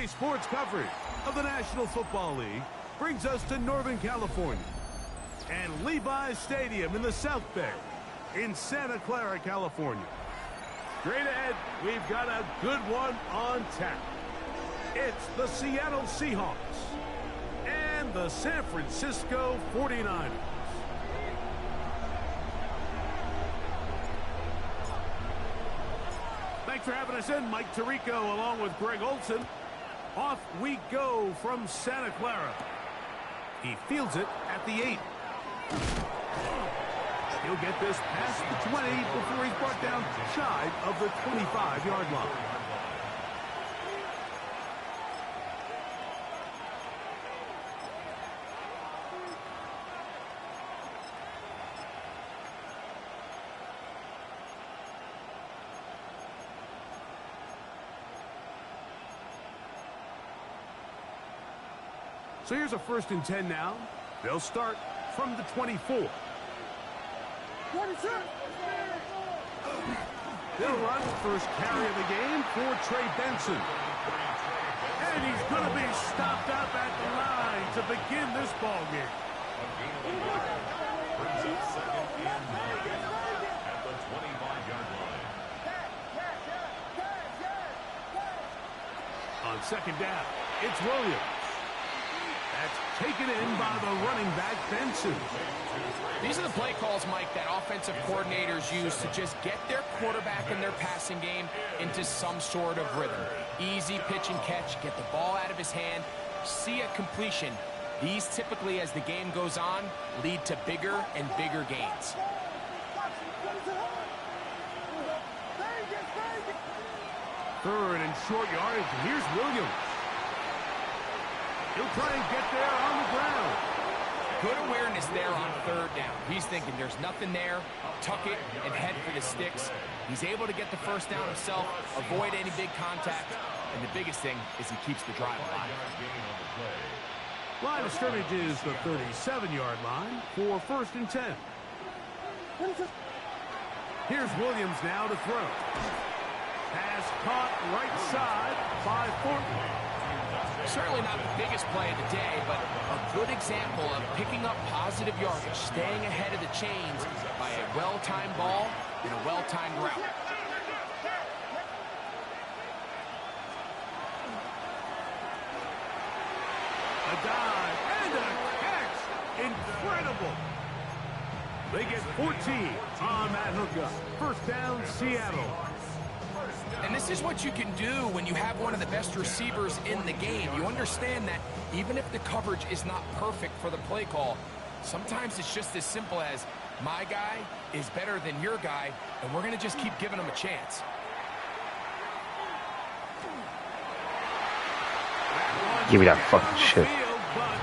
Today's sports coverage of the National Football League brings us to Northern California and Levi's Stadium in the South Bay in Santa Clara, California. Straight ahead, we've got a good one on tap. It's the Seattle Seahawks and the San Francisco 49ers. Thanks for having us in. Mike Tirico along with Greg Olson. Off we go from Santa Clara. He fields it at the 8. He'll get this past the 20 before he's brought down shy of the 25-yard line. So here's a 1st and 10 now. They'll start from the 24. They'll run first carry of the game for Trey Benson. And he's going to be stopped up at the line to begin this ball game. Brings up 2nd and 9 at the 25-yard line. On 2nd down, it's Williams. That's taken in by the running back, Benson. These are the play calls, Mike, that offensive coordinators use to just get their quarterback and their passing game into some sort of rhythm. Easy pitch and catch, get the ball out of his hand, see a completion. These typically, as the game goes on, lead to bigger and bigger gains. Third and short yardage. Here's Williams. He'll try and get there on the ground. Good awareness there on 3rd down. He's thinking there's nothing there. Tuck it and head for the sticks. He's able to get the 1st down himself, avoid any big contact, and the biggest thing is he keeps the drive alive. Line of scrimmage is the 37-yard line for 1st and 10. Here's Williams now to throw. Pass caught right side by Thornton. Certainly not the biggest play of the day, but a good example of picking up positive yardage, staying ahead of the chains by a well-timed ball and a well-timed route. A dive and a catch. Incredible. They get 14 on that hookup. 1st down, Seattle. And this is what you can do when you have one of the best receivers in the game. You understand that even if the coverage is not perfect for the play call, sometimes it's just as simple as my guy is better than your guy, and we're going to just keep giving him a chance. Give me that fucking shit. But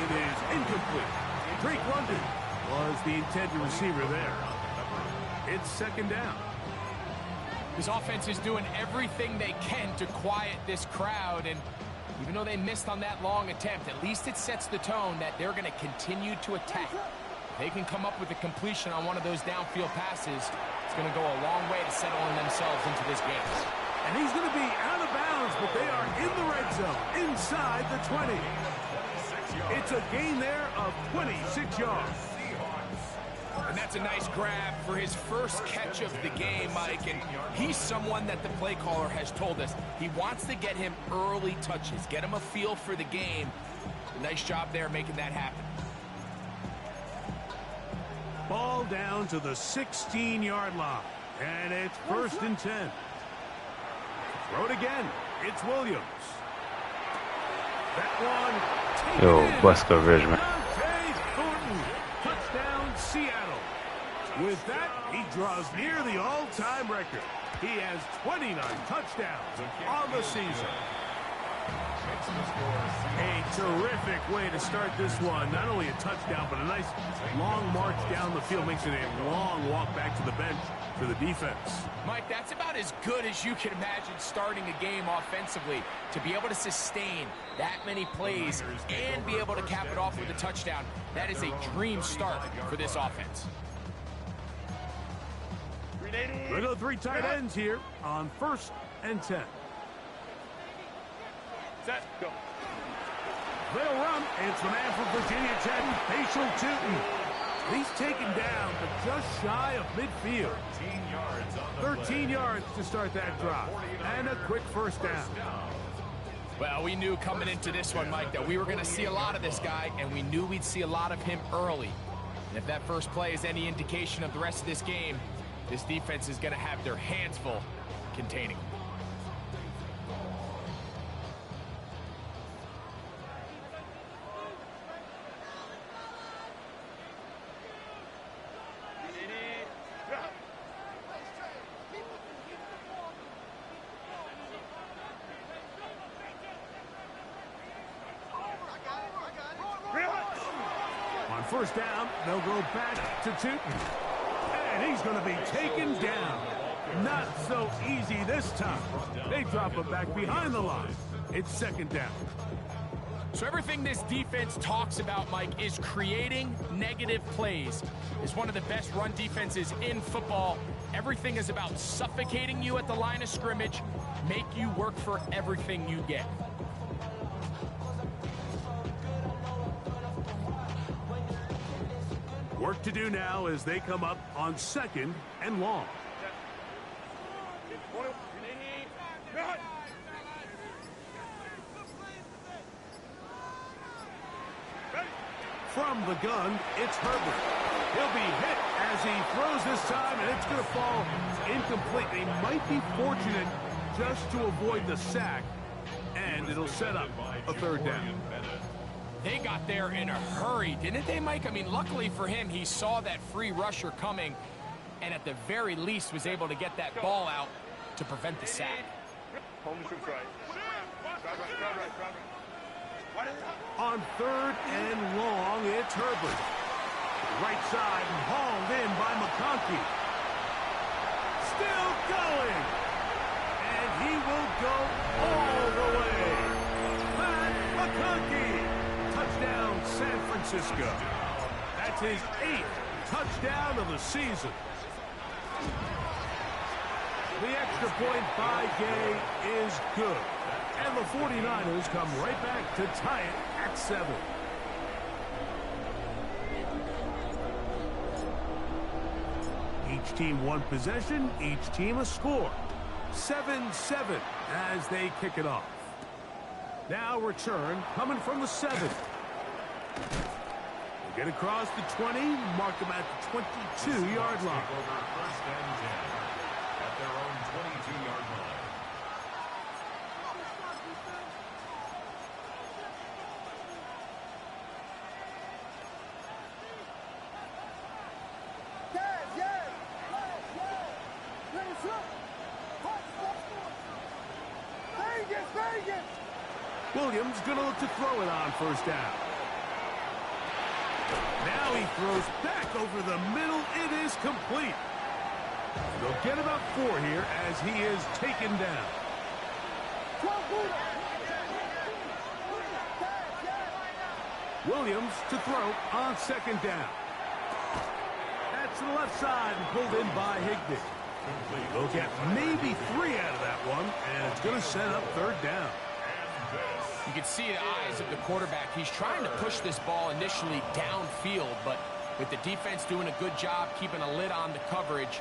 it is incomplete. Drake London was the intended receiver there. It's 2nd down. This offense is doing everything they can to quiet this crowd, and even though they missed on that long attempt, at least it sets the tone that they're going to continue to attack. If they can come up with a completion on one of those downfield passes, it's going to go a long way to settling themselves into this game. And he's going to be out of bounds, but they are in the red zone, inside the 20. It's a gain there of 26 yards. And that's a nice grab for his first catch of the game, Mike. And he's someone that the play caller has told us he wants to get him early touches, get him a feel for the game. Nice job there making that happen. Ball down to the 16-yard line. And it's 1st and 10. Throw it again. It's Williams. That one. Yo, Buster Ridgman. Touchdown, Seattle. With that, he draws near the all-time record. He has 29 touchdowns on the season. A terrific way to start this one. Not only a touchdown, but a nice long march down the field. Makes it a long walk back to the bench for the defense. Mike, that's about as good as you can imagine starting a game offensively. To be able to sustain that many plays and be able to cap it off with a touchdown, that is a dream start for this offense. Look at the 3 tight ends here on 1st and 10. Set. Go. They'll run. It's the man from Virginia Tech, Facial Tootin. He's taken down, but just shy of midfield. 13 yards to start that drop. And a quick first down. Well, we knew coming into this one, Mike, that we were going to see a lot of this guy, and we knew we'd see a lot of him early. And if that first play is any indication of the rest of this game, this defense is going to have their hands full containing him. First down, they'll go back to Tootin. And he's going to be taken down. Not so easy this time. They drop him back behind the line. It's second down. So everything this defense talks about, Mike, is creating negative plays. It's one of the best run defenses in football. Everything is about suffocating you at the line of scrimmage, make you work for everything you get. Work to do now as they come up on second and long. From the gun, it's Herbert. He'll be hit as he throws this time, and it's going to fall incomplete. They might be fortunate just to avoid the sack, and it'll set up a third down. They got there in a hurry, didn't they, Mike? I mean, luckily for him, he saw that free rusher coming, and at the very least was able to get that ball out to prevent the sack. On third and long, it's Herbert. Right side and hauled in by McConkey. Still going. And he will go all the way. Matt McConkey. Touchdown, San Francisco. That's his 8th touchdown of the season. The extra point by Gay is good. And the 49ers come right back to tie it at 7. Each team one possession, each team a score. 7-7 as they kick it off. Now return coming from the 7. They get across the 20, mark them at the 22-yard line. First and 10 at their own 22-yard line. Williams going to look to throw it on first down. Now he throws back over the middle. It is complete. They'll get about 4 here as he is taken down. Williams to throw on second down. That's to the left side and pulled in by Higbee. They'll get maybe 3 out of that one, and it's going to set up third down. You can see the eyes of the quarterback. He's trying to push this ball initially downfield, but with the defense doing a good job keeping a lid on the coverage,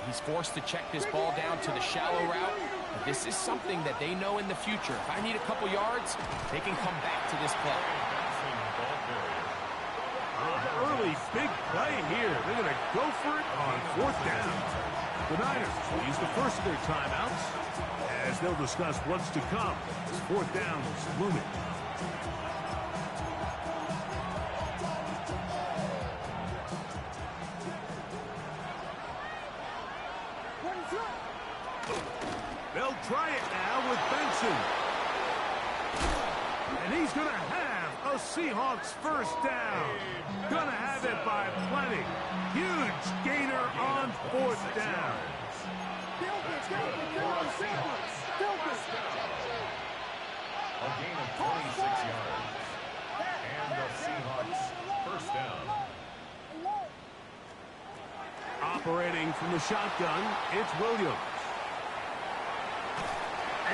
he's forced to check this ball down to the shallow route. But this is something that they know in the future. If I need a couple yards, they can come back to this play. Early big play here. They're going to go for it on fourth down. The Niners will use the first of their timeouts as they'll discuss what's to come. This fourth down is looming. They'll try it now with Benson. And he's going to have a Seahawks first down. Going to have it by plenty. Huge gainer on fourth down. A gain of 26 yards. And the Seahawks first down. Operating from the shotgun, it's Williams.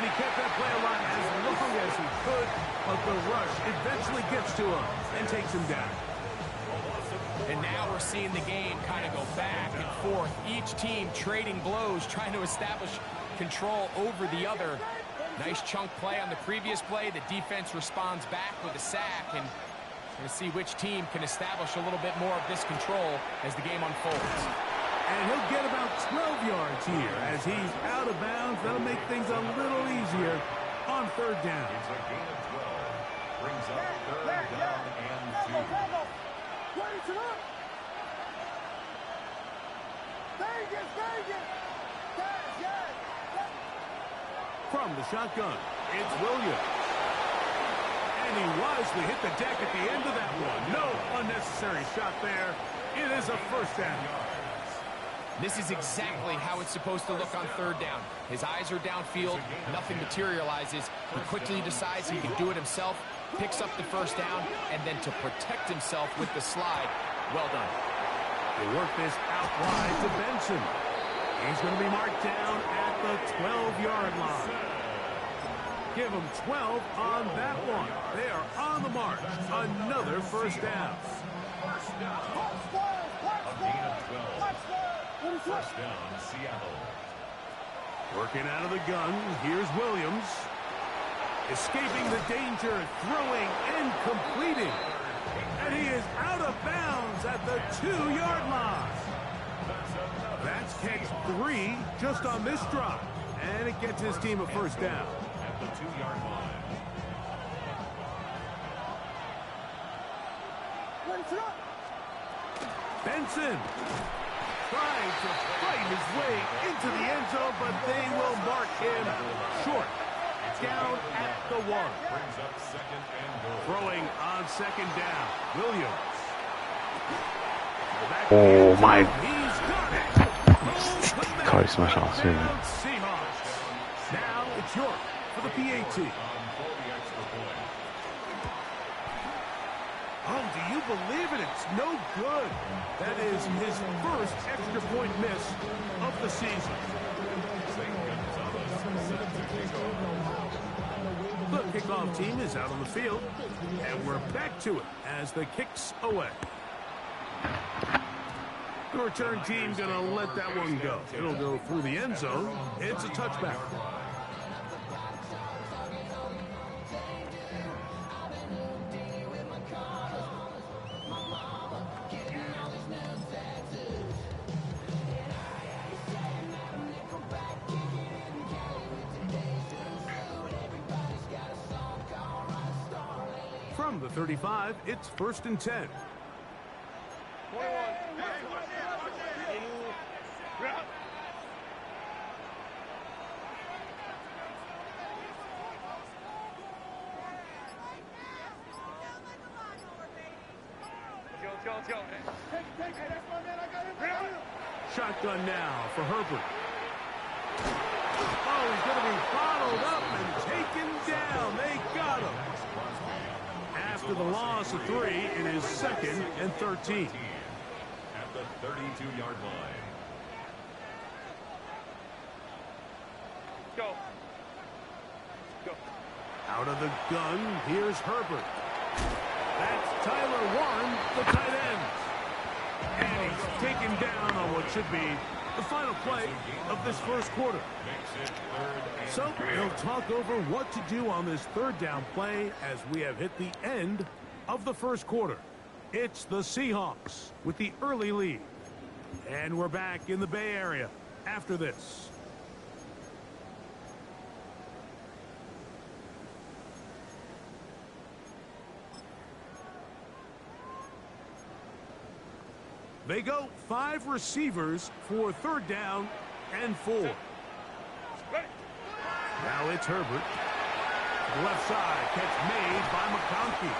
And he kept that play alive as long as he could, but the rush eventually gets to him and takes him down. And now we're seeing the game kind of go back and forth. Each team trading blows, trying to establish control over the other. Nice chunk play on the previous play. The defense responds back with a sack, and we're going to see which team can establish a little bit more of this control as the game unfolds. And he'll get about 12 yards here as he's out of bounds. That'll make things a little easier on third down. It's a gain of 12. Brings up third down and 2. From the shotgun, it's Williams. And he wisely hit the deck at the end of that one. No unnecessary shot there. It is a first down. This is exactly how it's supposed to look on third down. His eyes are downfield, nothing materializes. He quickly decides he can do it himself, picks up the first down, and then to protect himself with the slide. Well done. They work this out wide to Benson. He's going to be marked down at the 12-yard line. Give him 12 on that one. They are on the march. Another first down. A gain of 12. First down, Seattle. Working out of the gun, here's Williams. Escaping the danger, throwing and completing. And he is out of bounds at the 2-yard line. That's catch 3 just on this drive. And it gets his team a first down. At the 2-yard line. Benson trying to fight his way into the end zone, but they will mark him short. Down at the 1. Brings up second and goal. Throwing on second down. Williams. Oh my. He's got it. Close my shot soon. Seahawks. Now it's York for the PAT. For the extra point. Oh, do you believe it? It's no good. That is his first extra point miss of the season. St. Gonzalez set to kick off. The kickoff team is out on the field, and we're back to it as the kick's away. The return team going to let that one go. It'll go through the end zone. It's a touchback. From the 35, it's 1st and 10. Shotgun now for Herbert. Oh, he's going to be bottled up and taken down. They got him. After the loss of 3, it is 2nd and 13. At the 32-yard line. Go. Out of the gun, here's Herbert. That's Tyler Warren, the tight end. And he's taken down on what should be the final play of this first quarter. Makes it 3rd and So they'll talk over what to do on this third down play as we have hit the end of the first quarter. It's the Seahawks with the early lead. And we're back in the Bay Area after this. They go 5 receivers for third down and 4. Now it's Herbert. The left side, catch made by McConkey.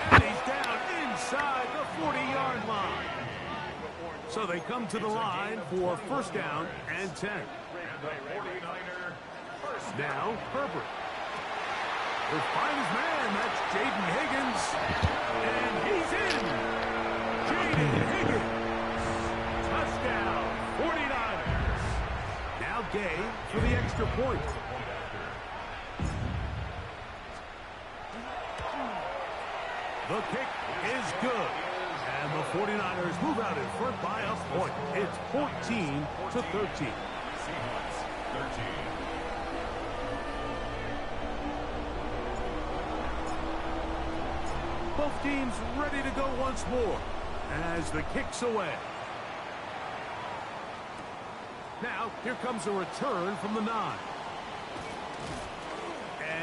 And he's down inside the 40-yard line. So they come to the line for first down and 10. the 49er. First Now Herbert. We'll find his man. That's Jaden Higgins. And he's in. Jaden Higgins. Touchdown, 49ers. Now Gay for the extra point. The kick is good. And the 49ers move out in front by a point. It's 14-13. Seahawks 13. Both teams ready to go once more as the kick's away. Now, here comes a return from the 9.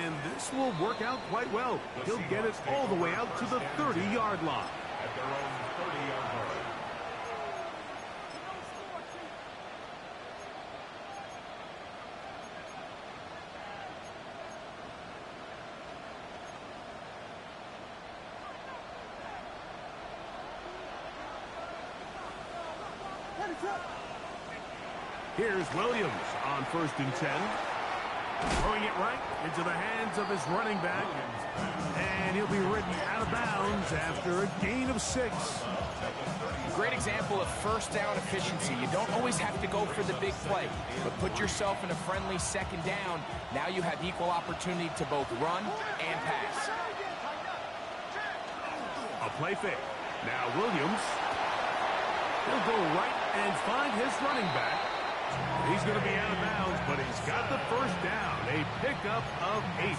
And this will work out quite well. He'll get it all the way out to the 30-yard line. At their own 30-yard line. Here's Williams on 1st and 10. Throwing it right into the hands of his running back. And he'll be ridden out of bounds after a gain of 6. Great example of first down efficiency. You don't always have to go for the big play, but put yourself in a friendly 2nd down. Now you have equal opportunity to both run and pass. A play fake. Now Williams. He'll go right and find his running back. He's going to be out of bounds, but he's got the first down. A pickup of 8.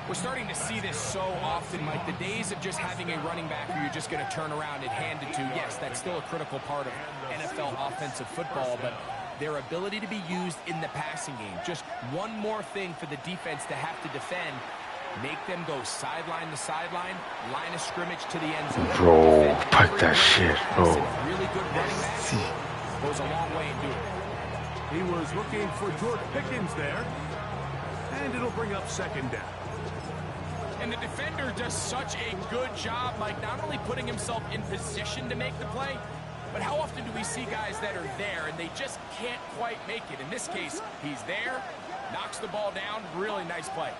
We're starting to see this so often, Mike. The days of just having a running back who you're just going to turn around and hand it to, yes, that's still a critical part of NFL offensive football, but their ability to be used in the passing game. Just one more thing for the defense to have to defend. Make them go sideline to sideline, line of scrimmage to the end zone. Bro, fuck that shit, bro. Really good running back goes a long way in doing it. He was looking for George Pickens there. And it'll bring up 2nd down. And the defender does such a good job, Mike, not only putting himself in position to make the play, but how often do we see guys that are there and they just can't quite make it? In this case, he's there, knocks the ball down, really nice play.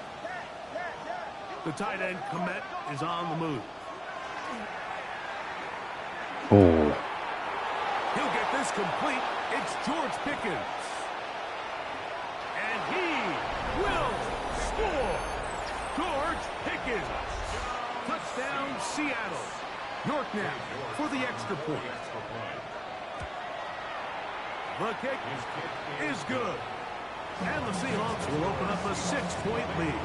The tight end, Komet, is on the move. Oh. He'll get this complete. It's George Pickens. And he will score. George Pickens. Touchdown, Seattle. York now for the extra point. The kick is good. And the Seahawks will open up a 6-point lead.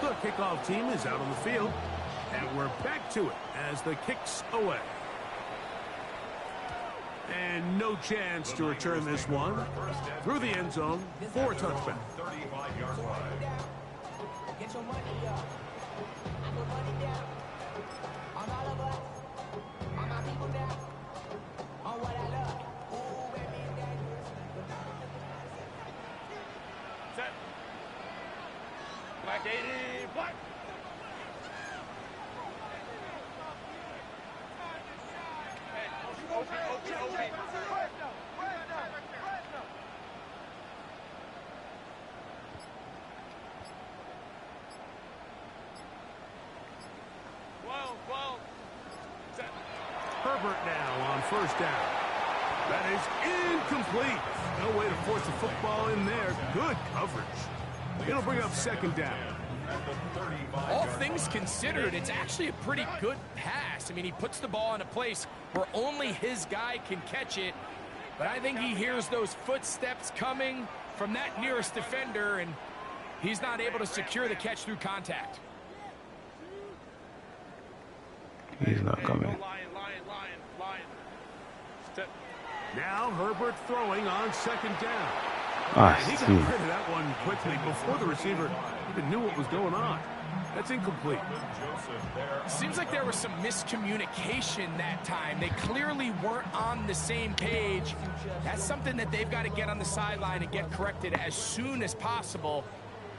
The kickoff team is out on the field. And we're back to it as the kick's away. And no chance to return this one. Through the end zone for a touchback. 35-yard line. Get your money up. I put money down. On all of us. On my people down. On what I love. Ooh, baby, Set. Black 80. Black. Herbert now on 1st down. That is incomplete. No way to force the football in there. Good coverage. It'll bring up 2nd down. All things considered, it's actually a pretty good pass. I mean, he puts the ball in a place where only his guy can catch it. But I think he hears those footsteps coming from that nearest defender, and he's not able to secure the catch through contact. He's not coming. Now Herbert throwing on 2nd down. Ah, He got rid of that one quickly before the receiver even knew what was going on. That's incomplete. Seems like there was some miscommunication that time. They clearly weren't on the same page. That's something that they've got to get on the sideline and get corrected as soon as possible,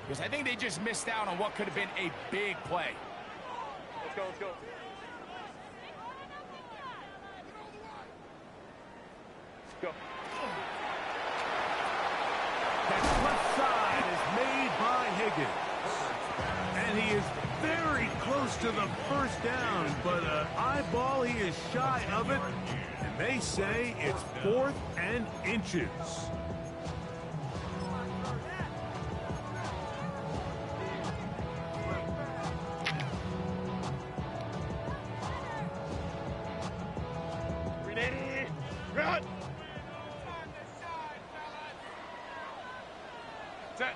because I think they just missed out on what could have been a big play. Let's go, let's go. Go. That left side is made by Higgins. And he is very close to the first down, but an eyeball, he is shy of it. And they say it's 4th and inches. Set.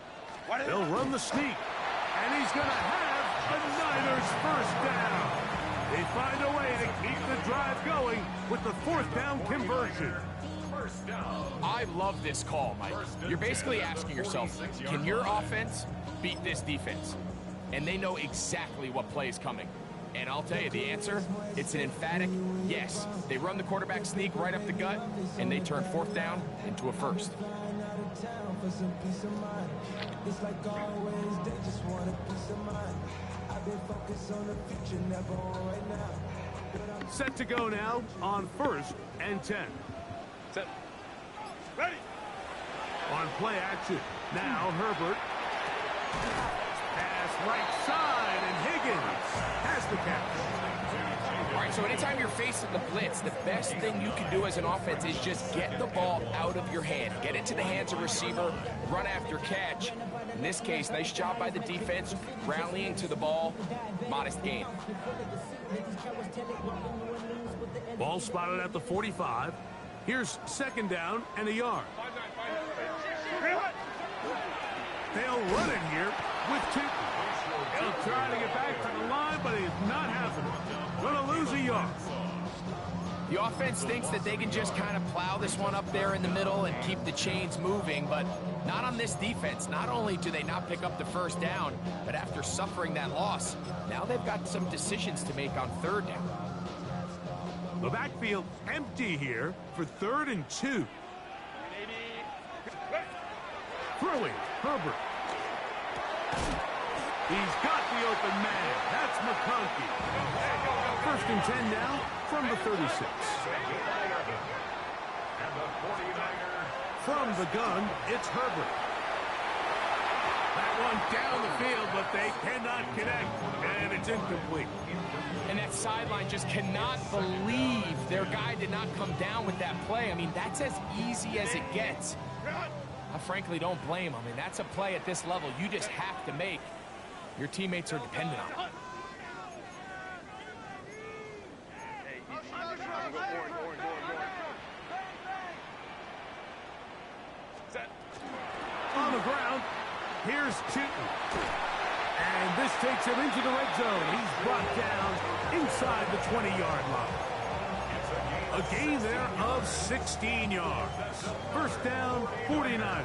They'll run the sneak, and he's going to have the Niners first down. They find a way to keep the drive going with the fourth down conversion. First down. I love this call, Mike. You're basically asking yourself, can your offense beat this defense? And they know exactly what play is coming. And I'll tell you the answer, it's an emphatic yes. They run the quarterback sneak right up the gut, and they turn fourth down into a first. Set to go now on 1st and 10. Set. Ready. On play action, now Herbert. Pass right side, and Higgins has the catch. All right, so anytime you're facing the blitz, the best thing you can do as an offense is just get the ball out of your hand. Get it to the hands of receiver, run after catch. In this case, nice job by the defense, rallying to the ball, modest gain. Ball spotted at the 45. Here's 2nd down and a yard. They'll run it here with Tootin. He'll try to get back to the line, but it's not happening. Gonna lose a yard. The offense thinks that they can just kind of plow this one up there in the middle and keep the chains moving, but not on this defense. Not only do they not pick up the first down, but after suffering that loss, now they've got some decisions to make on 3rd down. The backfield empty here for 3rd and 2. Throwing, Herbert. He's got the open man. That's McConkey. 1st and 10 now from the 36. From the gun, it's Herbert. That one down the field, but they cannot connect, and it's incomplete. And that sideline just cannot believe their guy did not come down with that play. I mean, that's as easy as it gets. I frankly don't blame him. And that's a play at this level you just have to make. Your teammates are dependent on it. Hey, easy. Go orange. Set. On the ground, here's Tootin. And this takes him into the red zone. He's brought down inside the 20-yard line. A gain there of 16 yards. First down, 49ers.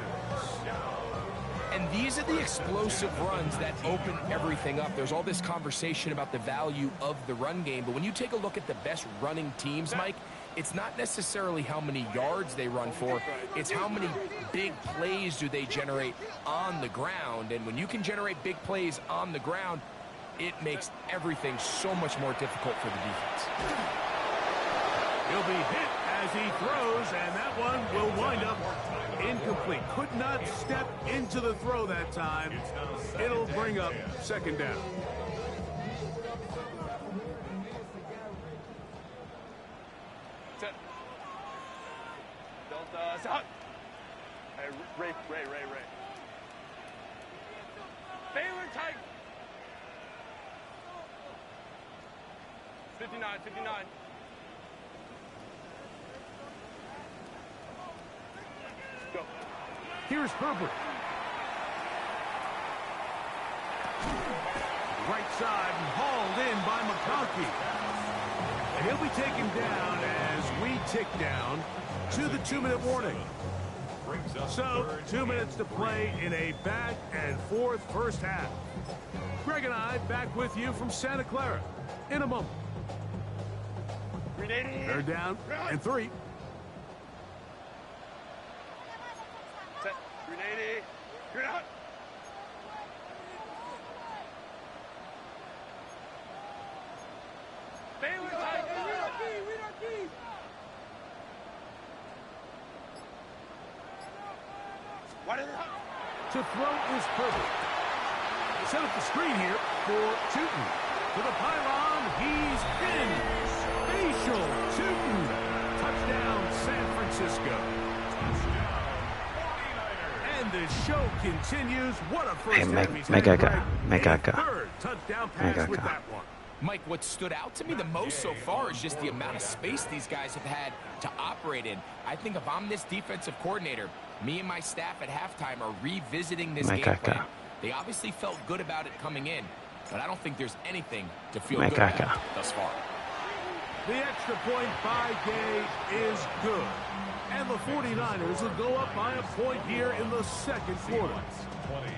And these are the explosive runs that open everything up. There's all this conversation about the value of the run game, but when you take a look at the best running teams, Mike, it's not necessarily how many yards they run for, it's how many big plays do they generate on the ground. And when you can generate big plays on the ground, it makes everything so much more difficult for the defense. He'll be hit as he throws, and that one will wind up incomplete. Could not step into the throw that time. It'll bring up 2nd down. Set. Delta. Stop. Hey, Ray. Baylor tight. 59. Go. Here's Herbert. Right side and hauled in by McConkey. And he'll be taken down as we tick down to the 2-minute warning. So, 2 minutes to play in a back-and-forth first half. Greg and I back with you from Santa Clara in a moment. 3rd down and 3. Set. 380. You're out. Baylor tight. What is it? To throw is Herbert. Set up the screen here for Tootin. To the pylon, he's in. Facial Tootin. Touchdown, San Francisco. And the show continues. What a first Hey, half he's make had, a Greg. make a A 3rd touchdown pass with that one. Mike, what stood out to me the most so far is just the amount of space these guys have had to operate in. I think if I'm this defensive coordinator, Me and my staff at halftime are revisiting this Me game caca. plan. They obviously felt good about it coming in, but I don't think there's anything to feel Me good about caca. thus far. The extra point by Gay is good. And the 49ers will go up by a point here in the second quarter. 20.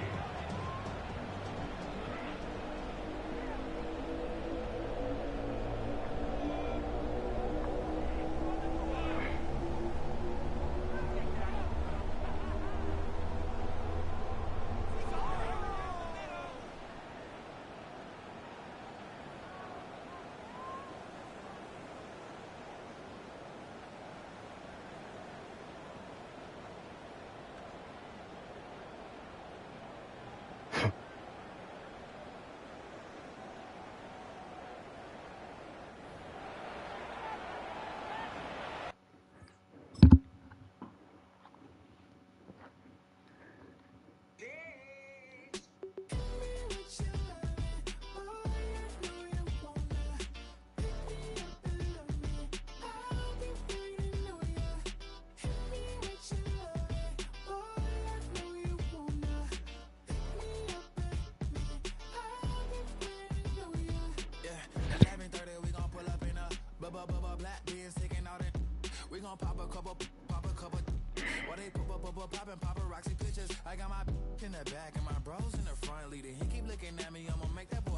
In the back and my bros in the front leader. He keep looking at me, I'ma make that boy.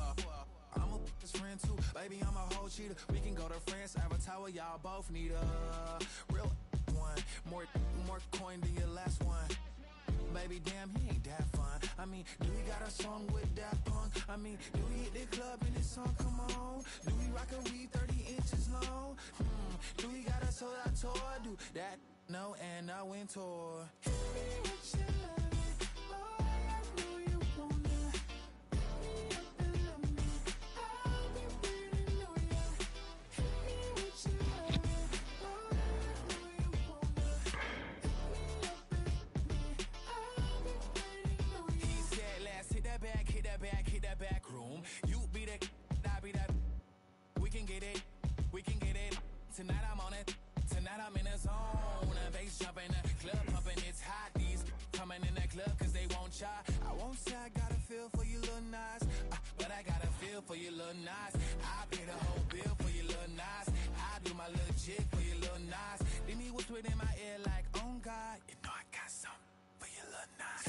I'm a his friend too, baby. I'm a whole cheater. We can go to France, Avatar, y'all both need a real one. More coin than your last one. Baby, damn, he ain't that fun. I mean, do he got a song with that punk? I mean, do he hit the club in his song? Come on. Do he rock a weed 30 inches long? Do he got a sold out tour? Do that? No, and I went tour. Tonight I'm on it. Tonight I'm in a zone. A bass jumping, a club pumping. It's hot. These coming in the club cause they won't try. I won't say I got a feel for you little nice, but I got a feel for you little nice. I pay the whole bill for you little nice. I do my little jig for you little nice. Then he whispered in my ear like, oh God, you know I got something for you little nice.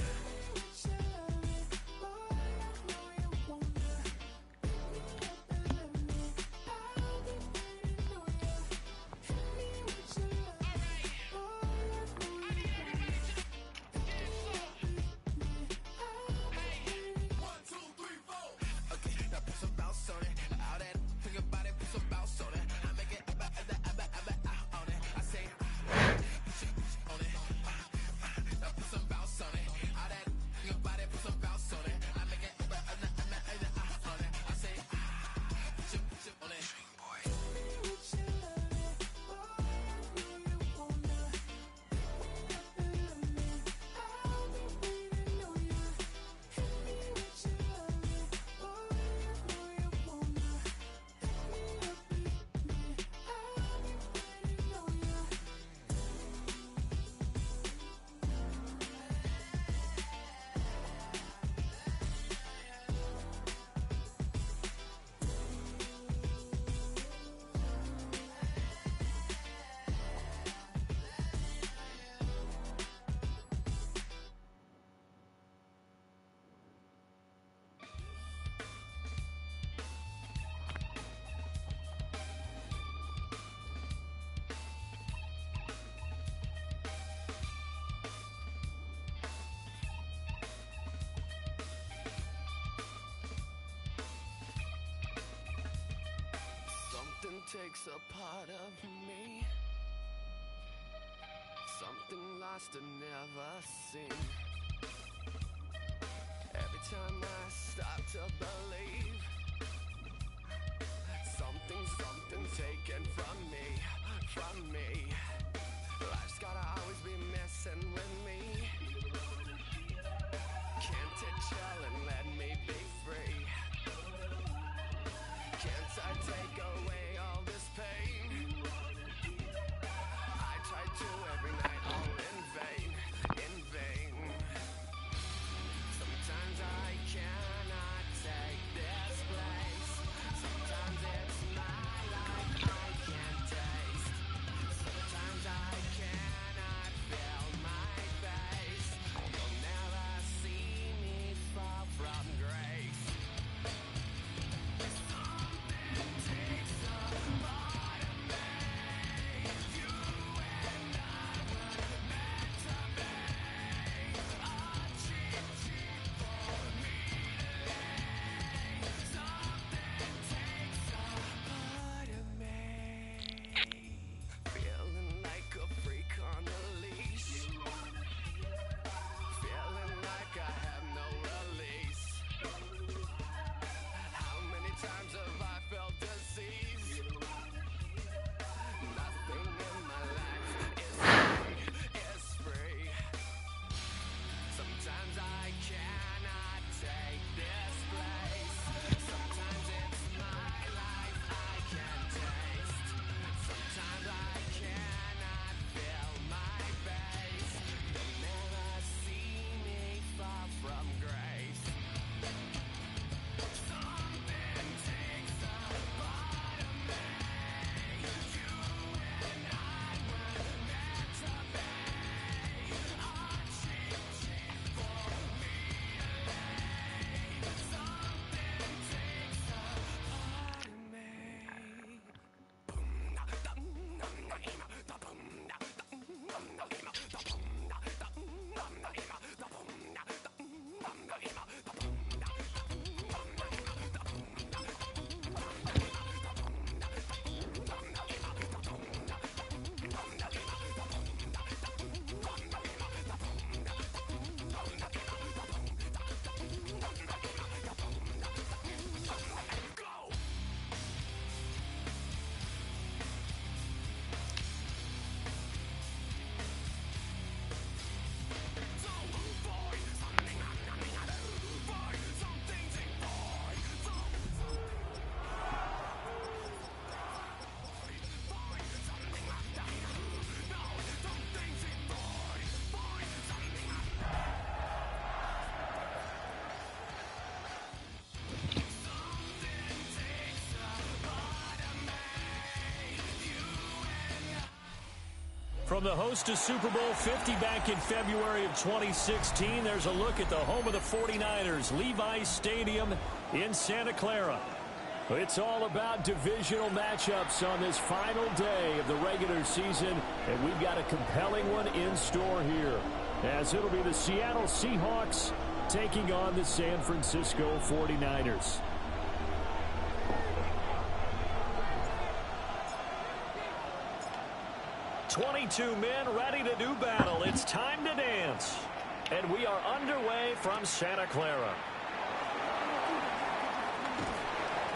Something takes a part of me, something lost and never seen. Every time I start to believe, something taken from me. Life's gotta always be messing with me. Can't it chill and let me be free? Can't I take away all this pain? I try to every night, all in vain. From the host to Super Bowl 50 back in February of 2016, there's a look at the home of the 49ers, Levi's Stadium in Santa Clara. It's all about divisional matchups on this final day of the regular season, and we've got a compelling one in store here, as it'll be the Seattle Seahawks taking on the San Francisco 49ers. "22 men ready to do battle. It's time to dance." And we are underway from Santa Clara.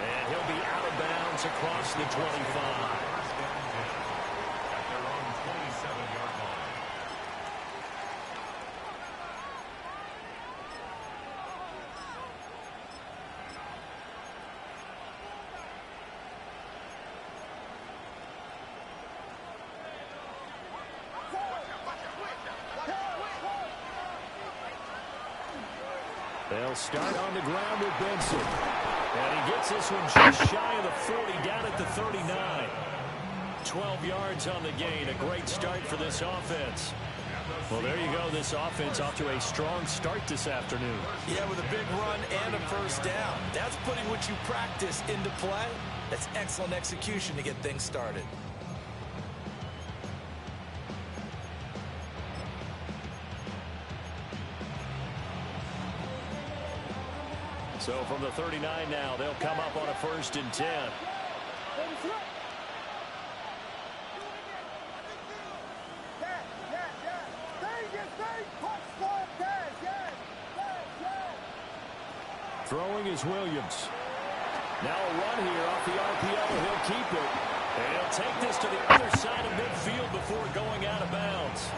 And he'll be out of bounds across the 25. First down 10 at their own 27-yard line. They'll start on the ground with Benson. And he gets this one just shy of the 40, down at the 39. 12 yards on the gain. A great start for this offense. Well, there you go. This offense off to a strong start this afternoon. Yeah, with a big run and a first down. That's putting what you practice into play. That's excellent execution to get things started. So from the 39 now, they'll come up on a 1st and 10. Throwing is Williams. Now a run here off the RPO. He'll keep it. And he'll take this to the other side of midfield before going out of bounds.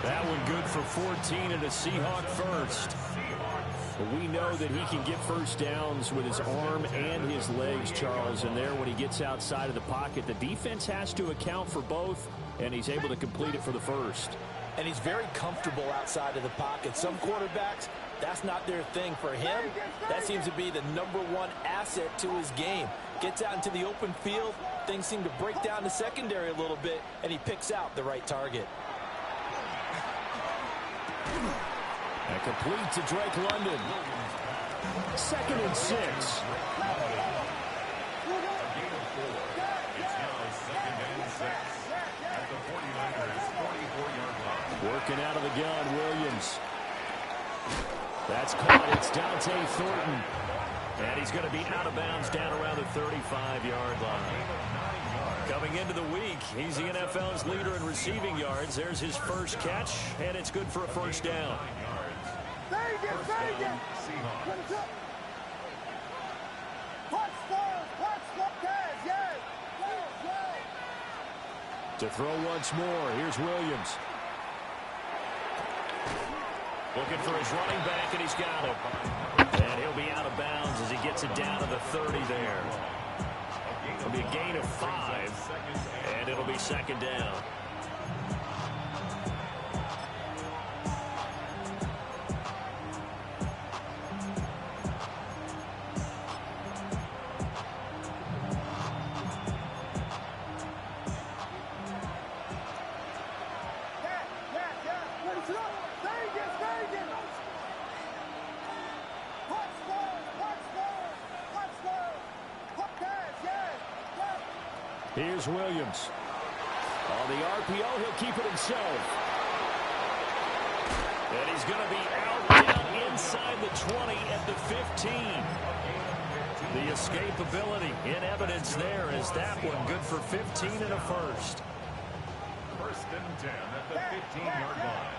That one good for 14 and a Seahawk first. But we know that he can get first downs with his arm and his legs, Charles, and there when he gets outside of the pocket, the defense has to account for both, and he's able to complete it for the first. And he's very comfortable outside of the pocket. Some quarterbacks, that's not their thing. For him, that seems to be the #1 asset to his game. Gets out into the open field, things seem to break down the secondary a little bit, and he picks out the right target. And complete to Drake London. 2nd and 6. A gain of 4. It's now 2nd and 6 at the 49ers 44-yard line. Working out of the gun, Williams. That's caught. It's Dante Thornton. And he's going to be out of bounds down around the 35-yard line. Coming into the week, he's the NFL's leader in receiving yards. There's his first catch, and it's good for a first down. To throw once more, here's Williams. Looking for his running back, and he's got him. And he'll be out of bounds as he gets it down to the 30 there. It'll be a gain of 5, and it'll be 2nd down. Here's Williams. On the RPO, he'll keep it himself. And he's going to be out down inside the 20 at the 15. The escapability in evidence there is that one good for 15 and a first. 1st and 10 at the 15-yard line.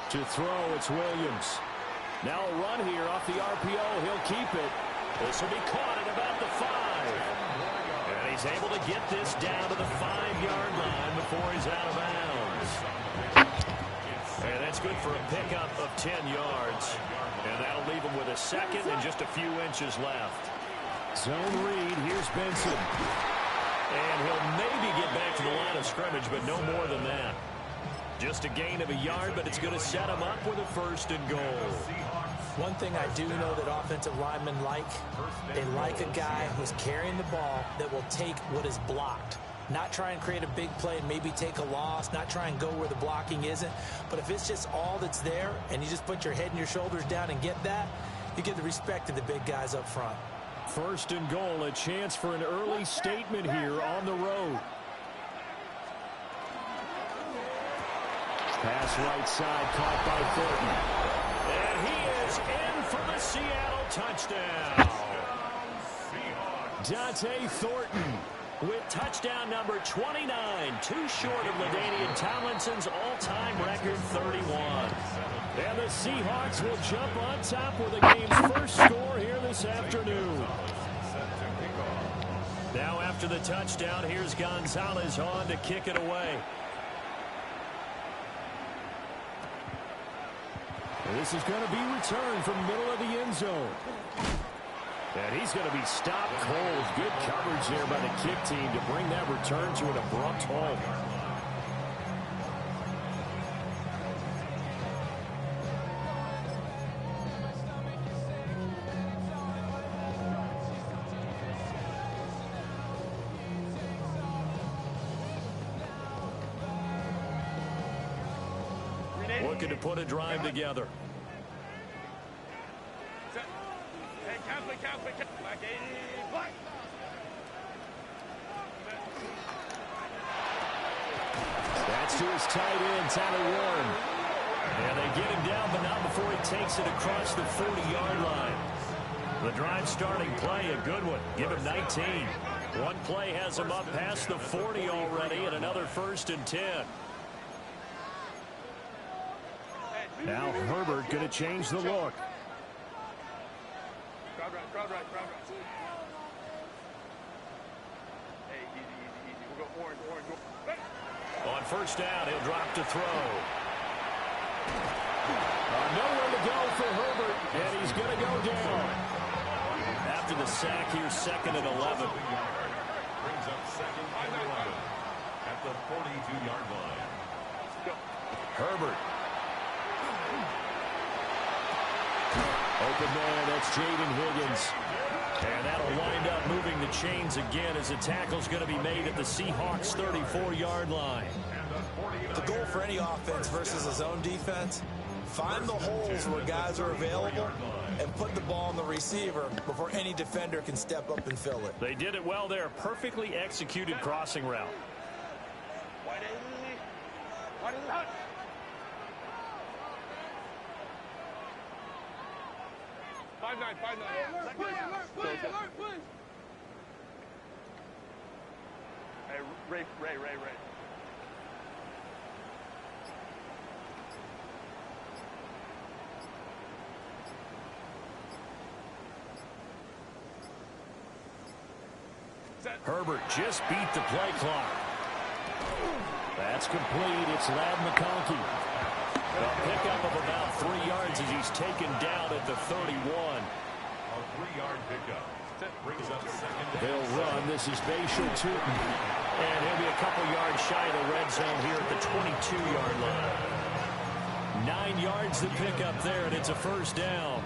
To throw, it's Williams. Now a run here off the RPO. He'll keep it. This will be caught at about the 5. And he's able to get this down to the 5-yard line before he's out of bounds. And that's good for a pickup of 10 yards. And that'll leave him with a 2nd and just a few inches left. Zone read. Here's Benson. And he'll maybe get back to the line of scrimmage, but no more than that. Just a gain of a yard, but it's going to set him up with a 1st and goal. One thing I do know that offensive linemen like, they like a guy who's carrying the ball that will take what is blocked. Not try and create a big play and maybe take a loss, not try and go where the blocking isn't. But if it's just all that's there and you just put your head and your shoulders down and get that, you get the respect of the big guys up front. First and goal, a chance for an early statement here on the road. Pass right side, caught by Thornton. And he is in for the Seattle touchdown. Dante Thornton with touchdown number 29, too short of LaDainian Tomlinson's all-time record 31. And the Seahawks will jump on top with the game's first score here this afternoon. Now after the touchdown, here's Gonzalez on to kick it away. This is going to be returned from the middle of the end zone. And he's going to be stopped cold. Good coverage there by the kick team to bring that return to an abrupt halt. Looking to put a drive together. That's to his tight end, Tyler Warren. And they get him down, but not before he takes it across the 40-yard line. The drive starting play, a good one. Give him 19. One play has him up past the 40 already, and another 1st and 10. Now Herbert going to change the look. Crowd right. Hey, easy. We'll go orange. On first down, he'll drop to throw. Nowhere to go for Herbert, and he's going to go down. After the sack here, 2nd and 11. Brings up 2nd and 11 at the 42-yard line. Herbert. Open man, that's Jaden Higgins. And that'll wind up moving the chains again as the tackle's going to be made at the Seahawks' 34-yard line. The goal for any offense versus a zone defense, find the holes where guys are available and put the ball on the receiver before any defender can step up and fill it. They did it well there. Perfectly executed crossing route. Why did it hurt? Five nine. Hey, Ray. Herbert just beat the play clock. That's complete. It's Ladd McConkey. A pickup of about 3 yards as he's taken down at the 31. A 3-yard pickup. Brings up 2nd. They'll run. This is Bashal Tootin. And he'll be a couple yards shy of the red zone here at the 22-yard line. 9 yards to pick up there, and it's a first down.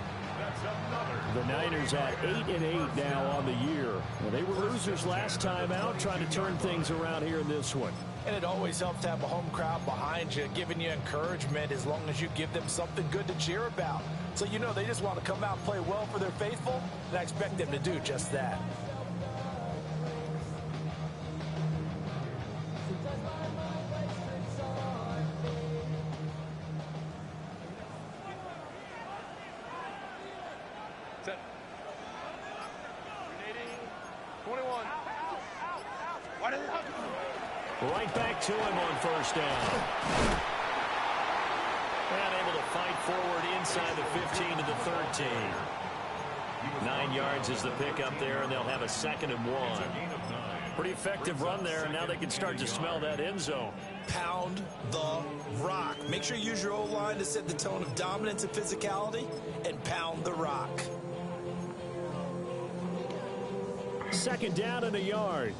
The Niners at 8-8 now on the year. Well, they were losers last time out, trying to turn things around here in this one. And it always helps to have a home crowd behind you, giving you encouragement as long as you give them something good to cheer about. So you know they just want to come out and play well for their faithful, and I expect them to do just that. Set. 21. Why did it happen? Right back to him on first down. And able to fight forward inside the 15 to the 13. 9 yards is the pickup there, and they'll have a 2nd and 1. Pretty effective run there, and now they can start to smell that end zone. Pound the rock. Make sure you use your O-line to set the tone of dominance and physicality, and pound the rock. 2nd down and a yard.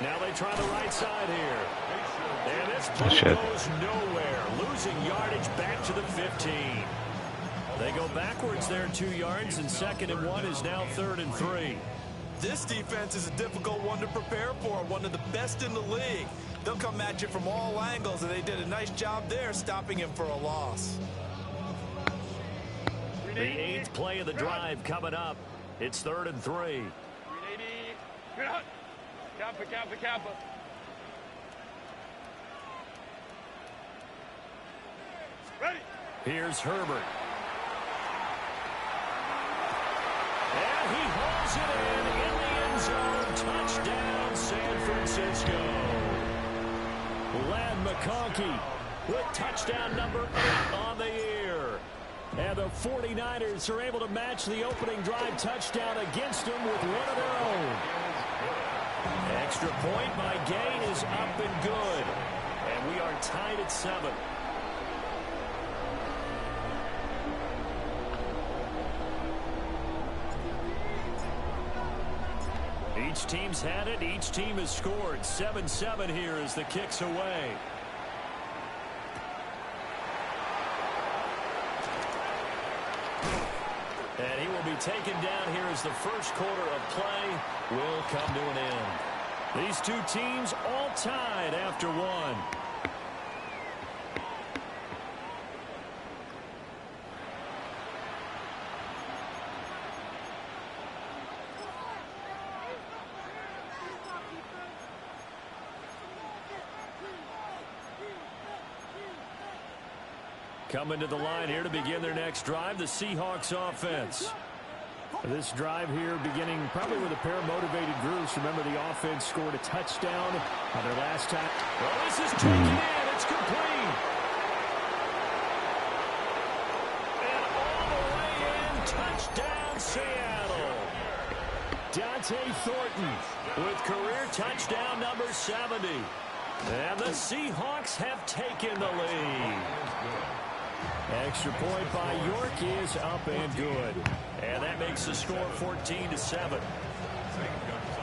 Now they try the right side here. And this play goes nowhere. Losing yardage back to the 15. They go backwards there 2 yards, and 2nd and 1 is now 3rd and 3. This defense is a difficult one to prepare for, one of the best in the league. They'll come at you from all angles, and they did a nice job there stopping him for a loss. The 8th play of the drive coming up. It's 3rd and 3. Kappa, Kappa, Kappa. Ready. Here's Herbert. And he hauls it in the end zone. Touchdown, San Francisco. Ladd McConkey with touchdown number 8 on the year. And the 49ers are able to match the opening drive touchdown against them with one of their own. Extra point by Gain is up and good. And we are tied at 7. Each team's had it. Each team has scored. 7-7 here as the kick's away. And he will be taken down here as the first quarter of play will come to an end. These two teams all tied after 1. Coming to the line here to begin their next drive, the Seahawks offense. This drive here beginning probably with a pair of motivated groups. Remember, the offense scored a touchdown on their last time. Well, this is taken in. It's complete. And all the way in. Touchdown, Seattle. Dante Thornton with career touchdown number 70. And the Seahawks have taken the lead. Extra point by York is up and good. And that makes the score 14-7.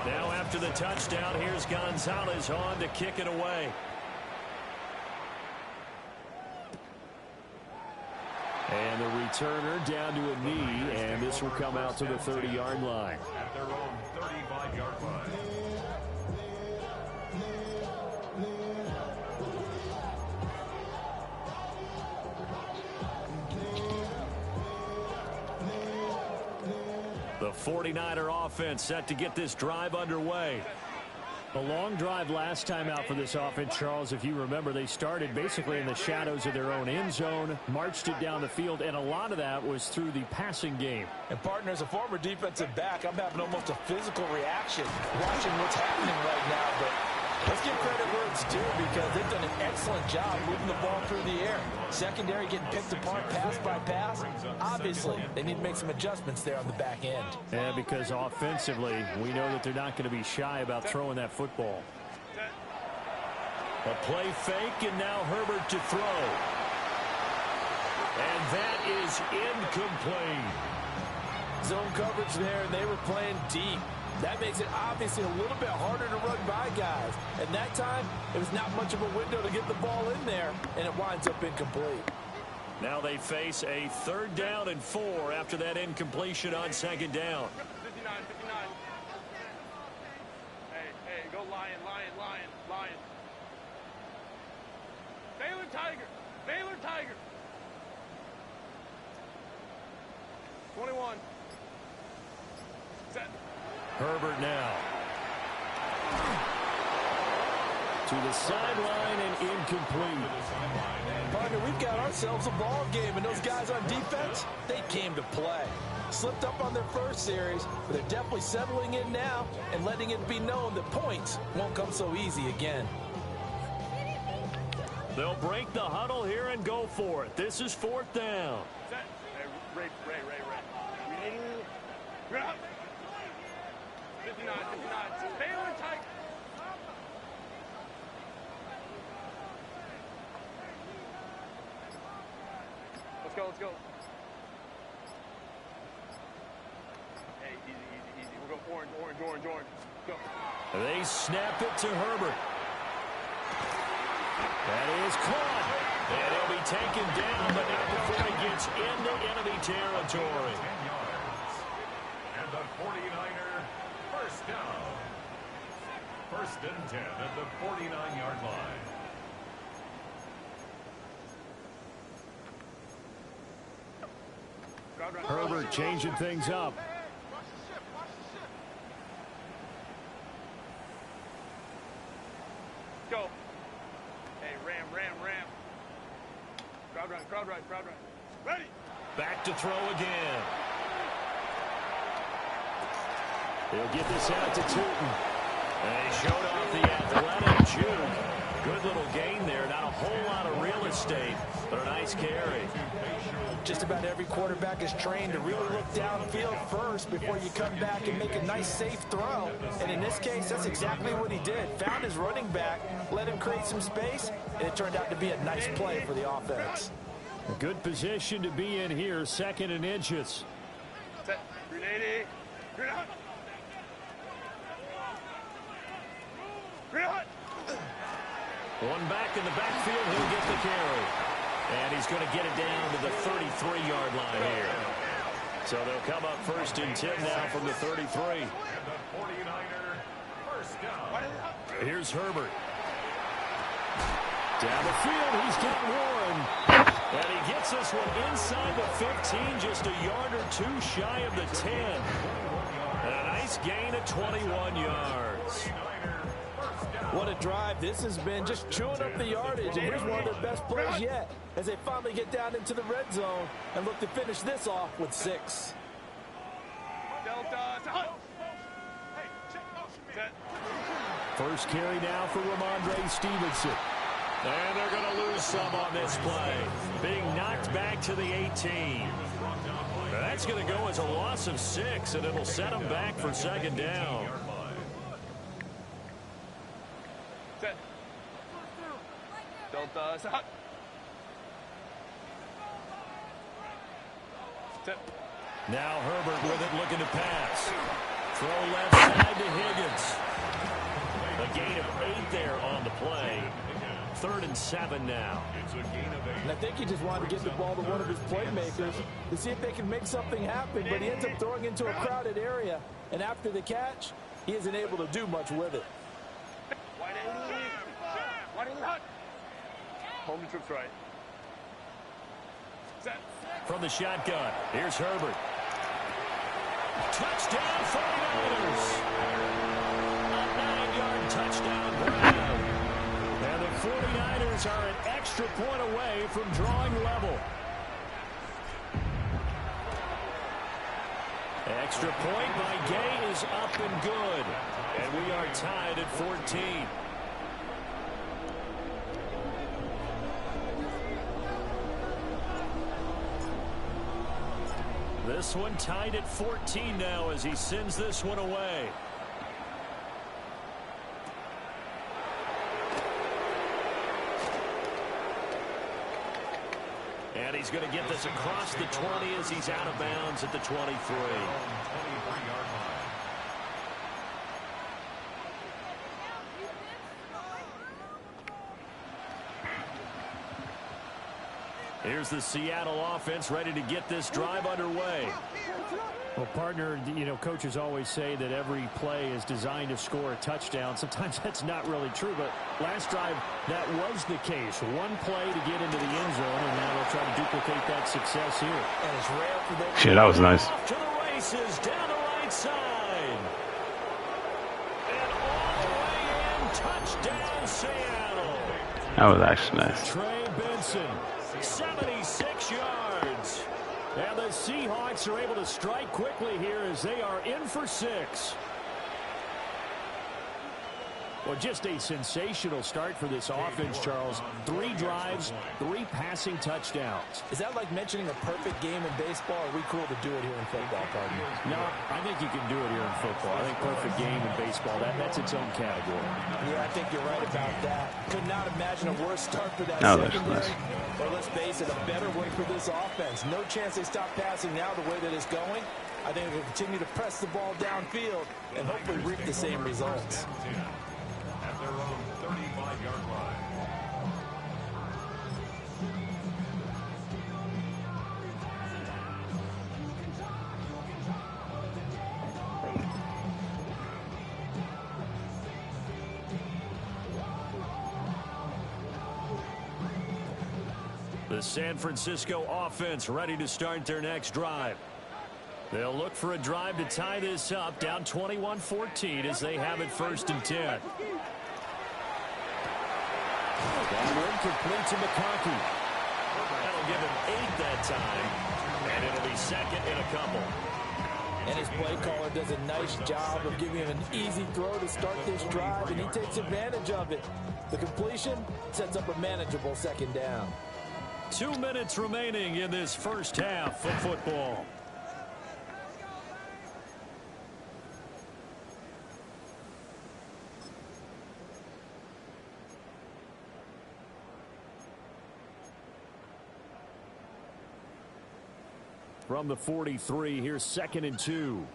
Now after the touchdown, here's Gonzalez on to kick it away. And the returner down to a knee, and this will come out to the 30-yard line. At their own 35-yard line. The 49er offense set to get this drive underway. A long drive last time out for this offense, Charles. If you remember, they started basically in the shadows of their own end zone, marched it down the field, and a lot of that was through the passing game. And, partner, as a former defensive back, I'm having almost a physical reaction watching what's happening right now. But let's give credit where it's due because they've done an excellent job moving the ball through the air. Secondary getting picked apart pass by pass. Obviously, they need to make some adjustments there on the back end. Yeah, because offensively, we know that they're not going to be shy about throwing that football. A play fake, and now Herbert to throw. And that is incomplete. Zone coverage there, and they were playing deep. That makes it obviously a little bit harder to run by guys. And that time, it was not much of a window to get the ball in there, and it winds up incomplete. Now they face a 3rd down and 4 after that incompletion on 2nd down. 59. Hey, go Lion. Baylor Tiger. 21. Set. Herbert now. To the sideline and incomplete. Partner, we've got ourselves a ball game, and those guys on defense, they came to play. Slipped up on their first series, but they're definitely settling in now and letting it be known that points won't come so easy again. They'll break the huddle here and go for it. This is 4th down. Set. Hey, Ray. You're up. 59. Baylor Tiger. Let's go. Hey, easy. We're go orange, orange, orange, orange. Go. They snap it to Herbert. That is caught. And he'll be taken down, but not before he gets into enemy territory. 10 yards. And the 49er first down. First and 10 at the 49-yard line. Herbert changing things up. Go. Hey, ram, ram, ram. Crowd run, crowd run, crowd run. Ready. Back to throw again. He'll get this out to Tootin. And he showed off the athletic juke. Good little gain there. Not a whole lot of real estate, but a nice carry. Just about every quarterback is trained to really look downfield first before you come back and make a nice, safe throw. And in this case, that's exactly what he did. Found his running back, let him create some space, and it turned out to be a nice play for the offense. A good position to be in here, 2nd and inches. Set. 380. Green out. Green out. One back in the backfield, he'll get the carry. And he's going to get it down to the 33-yard line here. So they'll come up 1st and 10 now from the 33. And the 49er first down. Here's Herbert. Down the field, he's got one. And he gets this one inside the 15, just a yard or two shy of the 10. And a nice gain of 21 yards. What a drive. This has been just chewing up the yardage, and here's one of their best plays yet as they finally get down into the red zone and look to finish this off with 6. Delta. Set. First carry now for Ramondre Stevenson. And they're going to lose some on this play. Being knocked back to the 18. Now that's going to go as a loss of 6, and it'll set them back for 2nd down. Set. Delta. Set. Set. Now Herbert with it, looking to pass. Throw left side to Higgins. A gain of 8 there on the play. 3rd and 7 now. And I think he just wanted to get the ball to one of his playmakers to see if they can make something happen, but he ends up throwing into a crowded area. And after the catch, he isn't able to do much with it. Home troops right. Set. From the shotgun, here's Herbert. Touchdown 49ers. A 9-yard touchdown grab. And the 49ers are an extra point away from drawing level. Extra point by Gay is up and good. And we are tied at 14. This one tied at 14 now as he sends this one away. And he's going to get this across the 20 as he's out of bounds at the 23. 23-yard line. Here's the Seattle offense ready to get this drive underway. Well, partner, you know, coaches always say that every play is designed to score a touchdown. Sometimes that's not really true, but last drive, that was the case. One play to get into the end zone, and now they'll try to duplicate that success here. And it's rare for them. Shit, that was nice. Off to the races, down the right side. And all the way in, touchdown Seattle. That was actually nice. Trey Benson, 76 yards. And the Seahawks are able to strike quickly here as they are in for 6. Well, just a sensational start for this offense, Charles. 3 drives, 3 passing touchdowns. Is that like mentioning a perfect game in baseball? Or are we cool to do it here in football, partner? No, I think you can do it here in football. I think perfect game in baseball, that's its own category. Yeah, I think you're right about that. Could not imagine a worse start for that No, that's secondary. nice. But let's space and a better one for this offense. No chance they stop passing now the way that it's going. I think they'll continue to press the ball downfield and hopefully reap the same results. At their own 35-yard line. The San Francisco offense ready to start their next drive. They'll look for a drive to tie this up, down 21-14 as they have it 1st and 10. That one complete to McConkey. That'll give him 8 that time, and it'll be 2nd and a couple. And his play caller does a nice job of giving him an easy throw to start this drive, and he takes advantage of it. The completion sets up a manageable 2nd down. 2 minutes remaining in this first half of football. From the 43, here's 2nd and 2.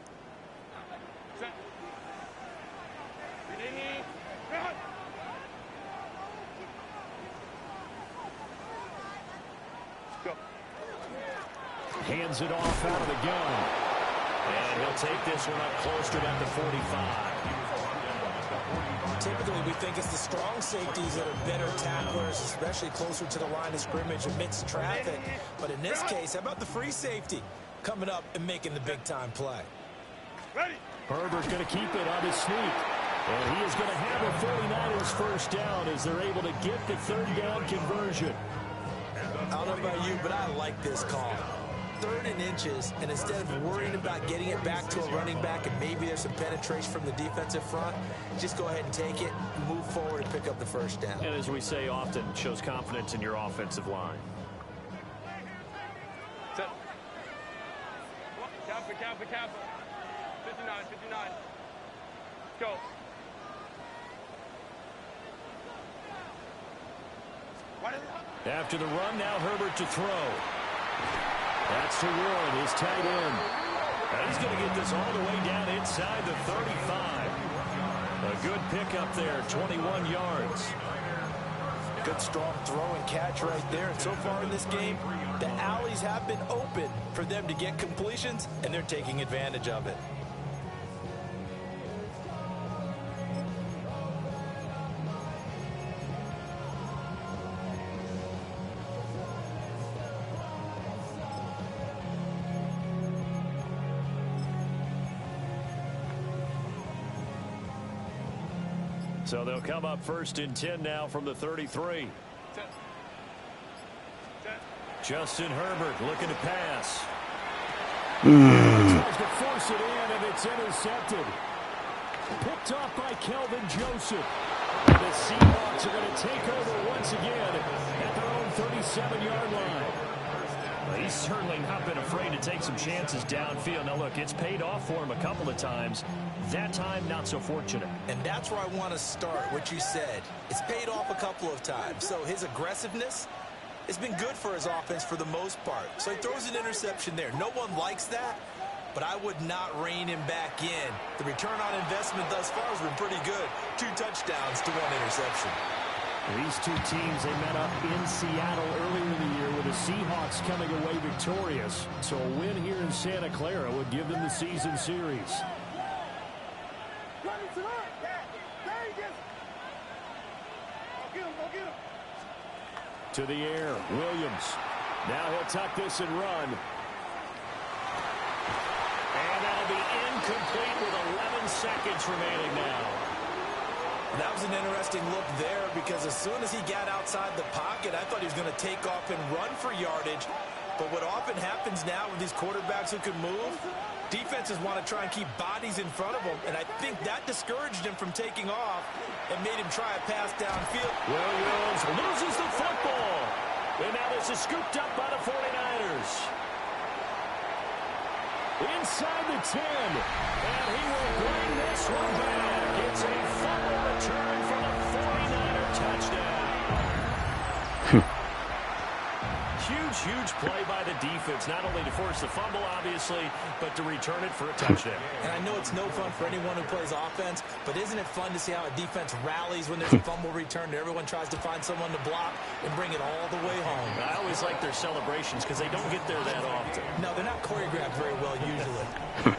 Hands it off out of the gun. And he'll take this one up close to about the 45. Typically, we think it's the strong safeties that are better tacklers, especially closer to the line of scrimmage amidst traffic. But in this case, how about the free safety coming up and making the big-time play? Herbert's going to keep it on his sneak. And he is going to have a 49ers first down as they're able to get the 3rd down conversion. I don't know about you, but I like this call. 3rd and inches, and instead of worrying about getting it back to a running back and maybe there's some penetration from the defensive front, just go ahead and take it, move forward, and pick up the 1st down. And as we say often, shows confidence in your offensive line. Set. Kappa. 59. Go. After the run, now Herbert to throw. That's to Ward, his tight end. And he's going to get this all the way down inside the 35. A good pickup there, 21 yards. Good strong throw and catch right there. And so far in this game, the alleys have been open for them to get completions, and they're taking advantage of it. So they'll come up 1st and 10 now from the 33. Justin Herbert looking to pass. Tries to force it in, and it's intercepted. Picked off by Kelvin Joseph. The Seahawks are going to take over once again at their own 37-yard line. Well, he's certainly not been afraid to take some chances downfield. Now, look, it's paid off for him a couple of times. That time, not so fortunate. And that's where I want to start, what you said. It's paid off a couple of times. So his aggressiveness has been good for his offense for the most part. So he throws an interception there. No one likes that, but I would not rein him back in. The return on investment thus far has been pretty good. 2 touchdowns to 1 interception. These two teams, they met up in Seattle earlier in the year with the Seahawks coming away victorious. So a win here in Santa Clara would give them the season series. To the air, Williams. Now he'll tuck this and run. And that'll be incomplete with 11 seconds remaining now. That was an interesting look there because as soon as he got outside the pocket, I thought he was going to take off and run for yardage. But what often happens now with these quarterbacks who can move, defenses want to try and keep bodies in front of them, and I think that discouraged him from taking off and made him try a pass downfield. Williams loses the football. And now this is scooped up by the 49ers. Inside the 10. And he will bring this one back. It's a fumble return for the 49er touchdown. Huge play by the defense, not only to force the fumble, obviously, but to return it for a touchdown. And I know it's no fun for anyone who plays offense, but isn't it fun to see how a defense rallies when there's a fumble return and everyone tries to find someone to block and bring it all the way home? I always like their celebrations because they don't get there that often. No, they're not choreographed very well usually.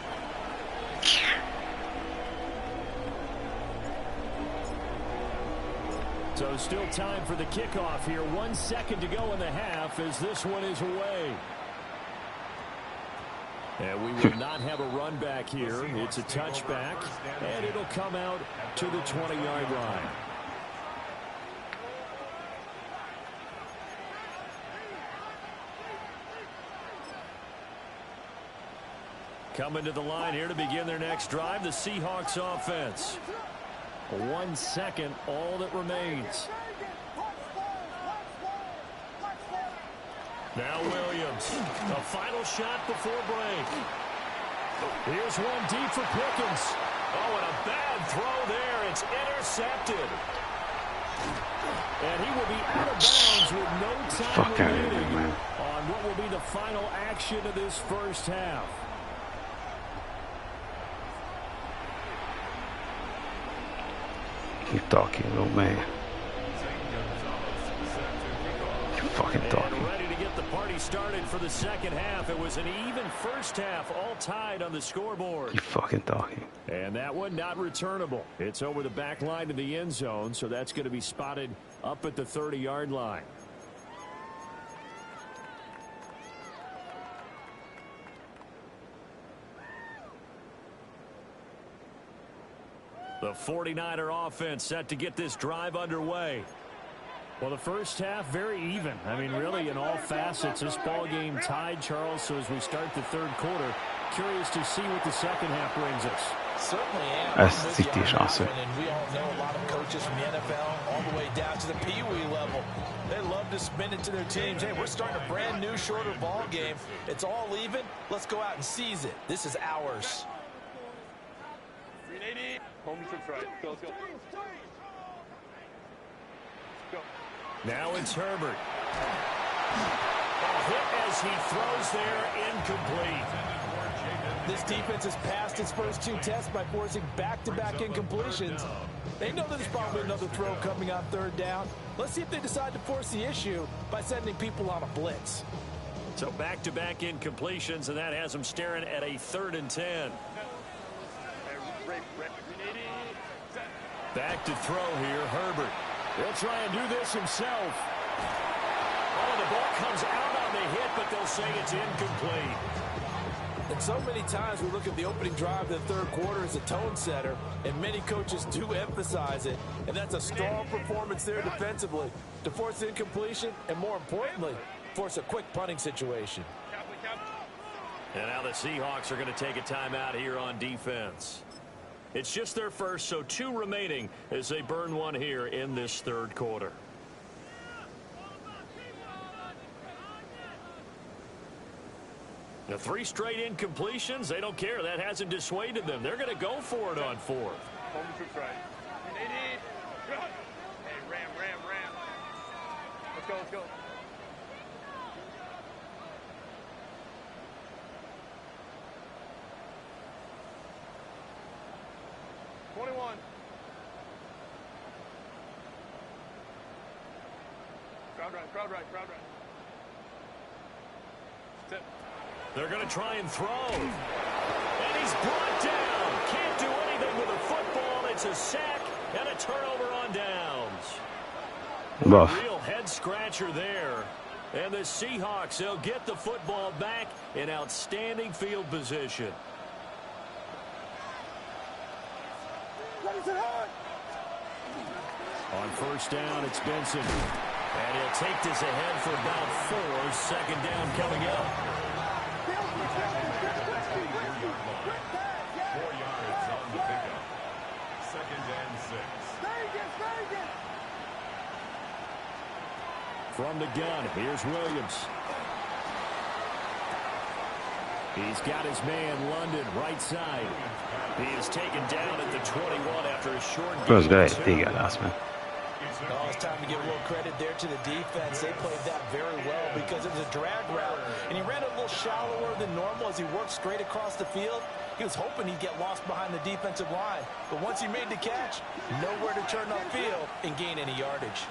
So still time for the kickoff here. 1 second to go in the half as this one is away. And we will not have a run back here. It's a touchback, and it'll come out to the 20-yard line. Coming to the line here to begin their next drive, the Seahawks offense. 1 second, all that remains. Now Williams, a final shot before break. Here's one deep for Pickens. Oh, and a bad throw there. It's intercepted. And he will be out of bounds with no time remaining on what will be the final action of this first half. Keep talking, little man. Keep fucking talking. Ready to get the party started for the second half. It was an even first half, all tied on the scoreboard. Keep fucking talking. And that one not returnable. It's over the back line of the end zone, so that's going to be spotted up at the 30-yard line. The 49er offense set to get this drive underway. Well, the first half, very even. I mean, really, in all facets, this ball game tied, Charles. So as we start the third quarter, curious to see what the second half brings us. Certainly am. And we all know a lot of coaches from the NFL all the way down to the Pee Wee level. They love to spin it to their teams. Hey, we're starting a brand new, shorter ball game. It's all even. Let's go out and seize it. This is ours. 380. Home trips right. Go, let's go. Go. Now it's Herbert. A hit as he throws there, incomplete. This defense has passed its first two tests by forcing back-to-back incompletions. They know there's probably another throw coming on third down. Let's see if they decide to force the issue by sending people on a blitz. So back-to-back incompletions, and that has them staring at a 3rd and 10. Back to throw here, Herbert. He'll try and do this himself. Oh, the ball comes out on the hit, but they'll say it's incomplete. And so many times we look at the opening drive of the third quarter as a tone setter, and many coaches do emphasize it. And that's a strong performance there defensively to force incompletion and, more importantly, force a quick punting situation. And now the Seahawks are going to take a timeout here on defense. It's just their first, so 2 remaining as they burn one here in this third quarter. The 3 straight incompletions, they don't care. That hasn't dissuaded them. They're going to go for it on 4th. Home trips right. 380. Hey, ram. Let's go. 21. Crowd right. Tip. They're going to try and throw. And he's brought down. Can't do anything with a football. It's a sack and a turnover on downs. Rough. A real head scratcher there. And the Seahawks, they'll get the football back in outstanding field position. On first down, it's Benson. And he'll take this ahead for about 4. 2nd down coming up. 4 yards on the pickup. 2nd and 6. From the gun, here's Williams. He's got his man, London, right side. He is taken down at the 21 after a short It was great. They got us, man. Oh, it's time to give a little credit there to the defense. They played that very well because it was a drag route, and he ran a little shallower than normal as he worked straight across the field. He was hoping he'd get lost behind the defensive line, but once he made the catch, nowhere to turn upfield and gain any yardage.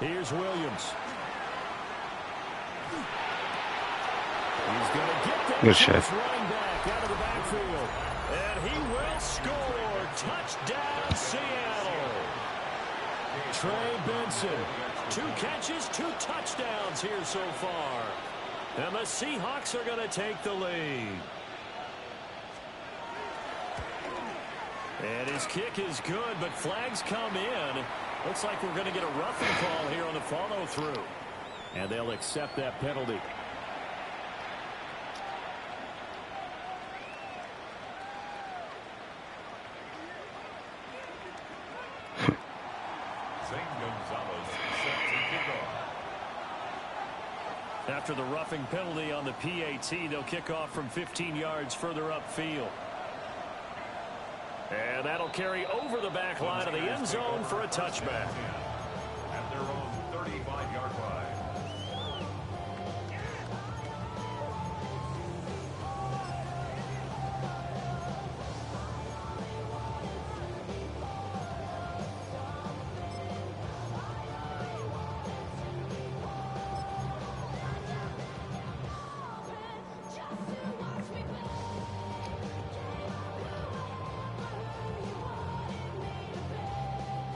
Here's Williams. He's going to get that Good shot. running back out of the backfield. And he will score. Touchdown, Seattle. Trey Benson. 2 catches, 2 touchdowns here so far. And the Seahawks are going to take the lead. And his kick is good, but flags come in. Looks like we're going to get a roughing call here on the follow-through. And they'll accept that penalty. After the roughing penalty on the PAT, they'll kick off from 15 yards further upfield. And that'll carry over the back line of the end zone for a touchback. At their own 35-yard line.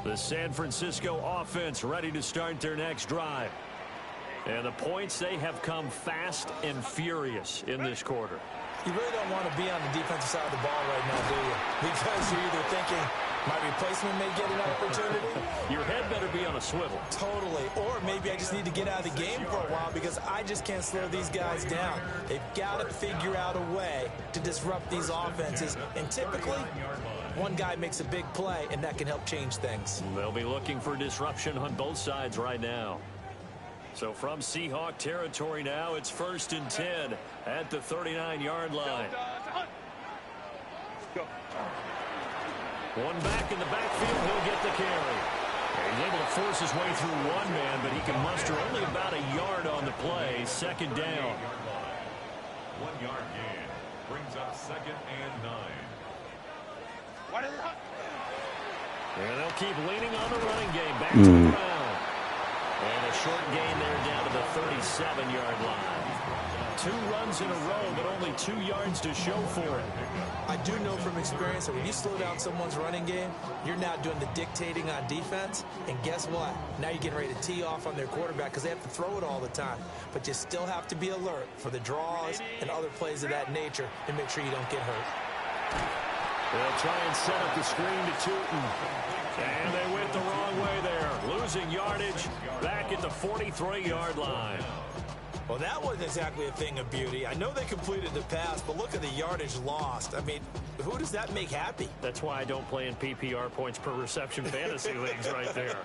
The San Francisco offense ready to start their next drive. And the points, they have come fast and furious in this quarter. You really don't want to be on the defensive side of the ball right now, do you? Because you're either thinking, my replacement may get an opportunity. Your head better be on a swivel. Totally. Or maybe I just need to get out of the game for a while because I just can't slow these guys down. They've got to figure out a way to disrupt these offenses. And typically, one guy makes a big play, and that can help change things. They'll be looking for disruption on both sides right now. So from Seahawk territory now, it's 1st and 10 at the 39-yard line. One back in the backfield, he'll get the carry. He's able to force his way through one man, but he can muster only about a yard on the play. 2nd down. 1 yard gain brings up 2nd and 9. And they'll keep leaning on the running game. Back to the ground. And a short gain there down to the 37-yard line. 2 runs in a row, but only 2 yards to show for it. I do know from experience that when you slow down someone's running game, you're now doing the dictating on defense. And guess what? Now you're getting ready to tee off on their quarterback because they have to throw it all the time. But you still have to be alert for the draws and other plays of that nature and make sure you don't get hurt. They'll try and set up the screen to Tootin. And they went the wrong way there. Losing yardage back at the 43-yard line. Well, that wasn't exactly a thing of beauty. I know they completed the pass, but look at the yardage lost. I mean, who does that make happy? That's why I don't play in PPR points per reception fantasy leagues right there.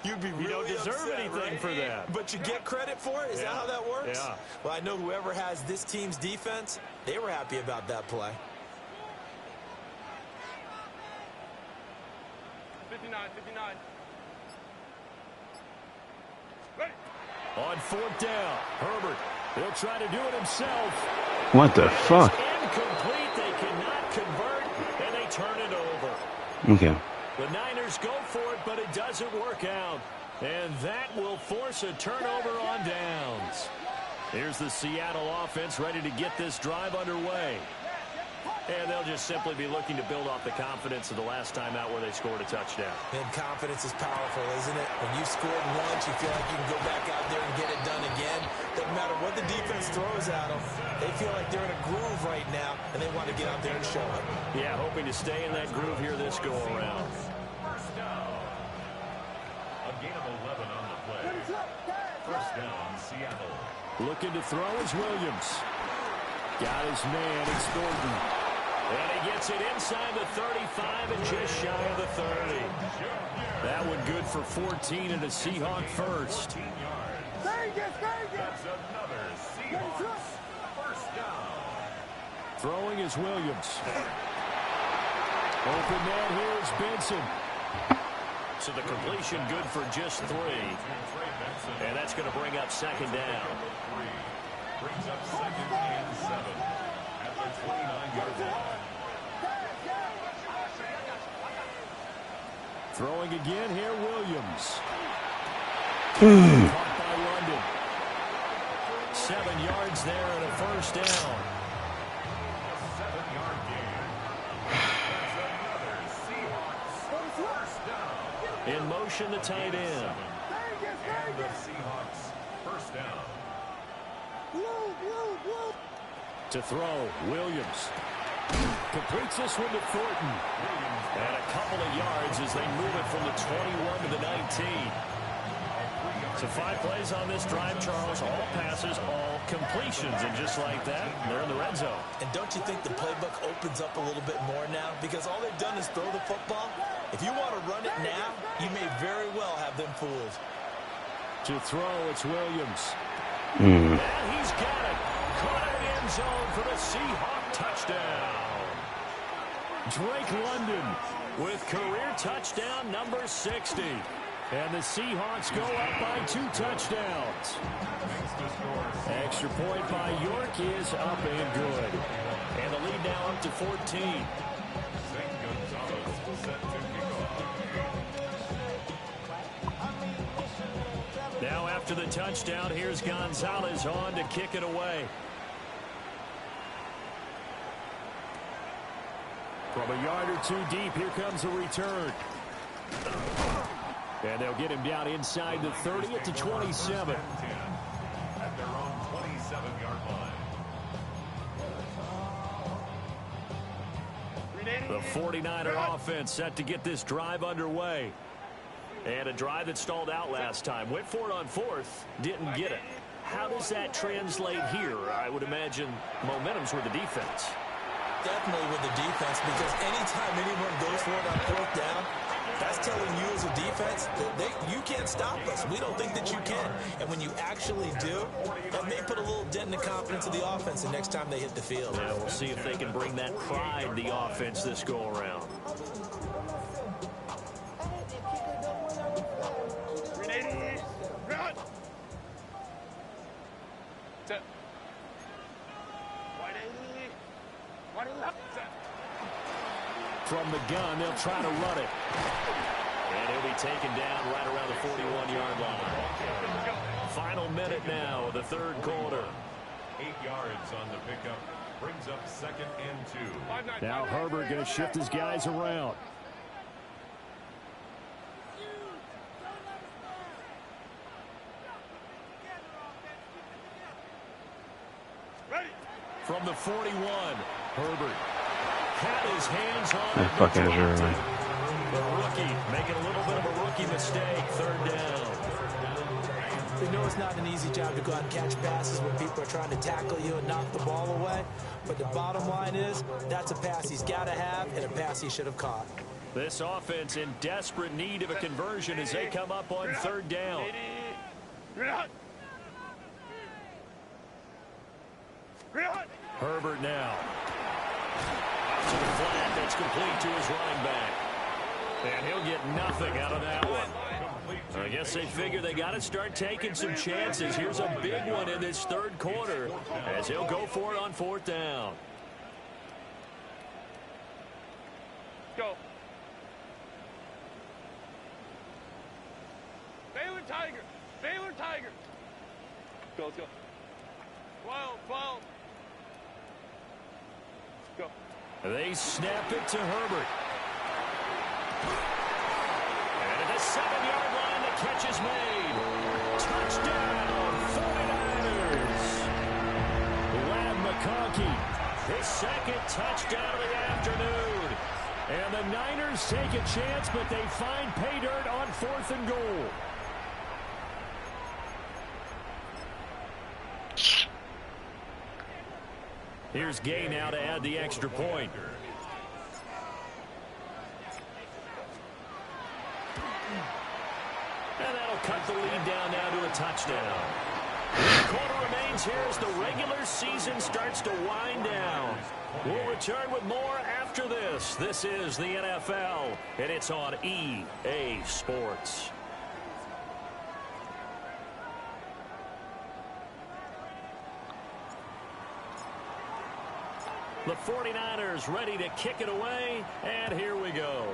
You'd be really You don't deserve upset, anything right? for that. But you get credit for it? Is that how that works? Yeah. Well, I know whoever has this team's defense, they were happy about that play. 59. On 4th down, Herbert. He'll try to do it himself. What the fuck? Incomplete. They cannot convert, and they turn it over. Okay. The Niners go for it, but it doesn't work out. And that will force a turnover on downs. Here's the Seattle offense ready to get this drive underway. And they'll just simply be looking to build off the confidence of the last time out where they scored a touchdown. And confidence is powerful, isn't it? When you scored once, you feel like you can go back out there and get it done again. Doesn't matter what the defense throws at them. They feel like they're in a groove right now, and they want to get out there and show it. Yeah, hoping to stay in that groove here this go-around. First down. A gain of 11 on the play. First down, Seattle. Looking to throw is Williams. Got his man, it's Gordon. And he gets it inside the 35 and just shy of the 30. That one good for 14 and a Seahawk first. That's another Seahawks first down. Throwing is Williams. Open man here is Benson. So the completion good for just 3. And that's going to bring up second down. Brings up second and 7 at the 29-yard line. Throwing again here, Williams. Caught by London. 7 yards there and a first down. 7-yard gain. That's another Seahawks first down. In motion, the tight end. And the Seahawks first down. To throw, Williams. Completes this one to Thornton. And a couple of yards as they move it from the 21 to the 19. So 5 plays on this drive, Charles. All passes, all completions. And just like that, they're in the red zone. And don't you think the playbook opens up a little bit more now? Because all they've done is throw the football. If you want to run it now, you may very well have them fooled. To throw, it's Williams. And he's got it. Caught in the end zone for the Seahawk touchdown. Drake London with career touchdown number 60. And the Seahawks go up by 2 touchdowns. Extra point by York is up and good. And the lead now up to 14. St. Gonzalez set to kick off. Now after the touchdown, here's Gonzalez on to kick it away. From a yard or 2 deep, here comes a return. And they'll get him down inside the 30 at the 27. At their own 27-yard line. The 49er offense set to get this drive underway. And a drive that stalled out last time. Went for it on 4th, didn't get it. How does that translate here? I would imagine momentum's with the defense. Definitely with the defense, because anytime anyone goes for it on 4th down, that's telling you as a defense that you can't stop us. We don't think that you can. And when you actually do, that may put a little dent in the confidence of the offense the next time they hit the field. Yeah, we'll see if they can bring that pride, the offense, this go-around. From the gun, they'll try to run it. And he'll be taken down right around the 41-yard line. Final minute now of the 3rd quarter. 8 yards on the pickup. Brings up second and 2. Now Herbert going to shift his guys around. From the 41, Herbert had his hands on That fucking is really. the rookie making a little bit of a rookie mistake. 3rd down. We know it's not an easy job to go out and catch passes when people are trying to tackle you and knock the ball away. But the bottom line is, that's a pass he's got to have and a pass he should have caught. This offense in desperate need of a conversion as they come up on 3rd down. Herbert now. To the flat, that's complete to his running back. And he'll get nothing out of that one. I guess they figure they got to start taking some chances. Here's a big one in this 3rd quarter as he'll go for it on 4th down. Go. Baylor Tiger. Baylor Tiger. Go, let's go. 12, 12. Go. They snap it to Herbert. And at the 7-yard line, the catch is made. Touchdown, 49ers. Ladd McConkey, his 2nd touchdown of the afternoon. And the Niners take a chance, but they find pay dirt on 4th and goal. Here's Gay now to add the extra point. And that'll cut the lead down now to a touchdown. A quarter remains here as the regular season starts to wind down. We'll return with more after this. This is the NFL, and it's on EA Sports. The 49ers ready to kick it away, and here we go.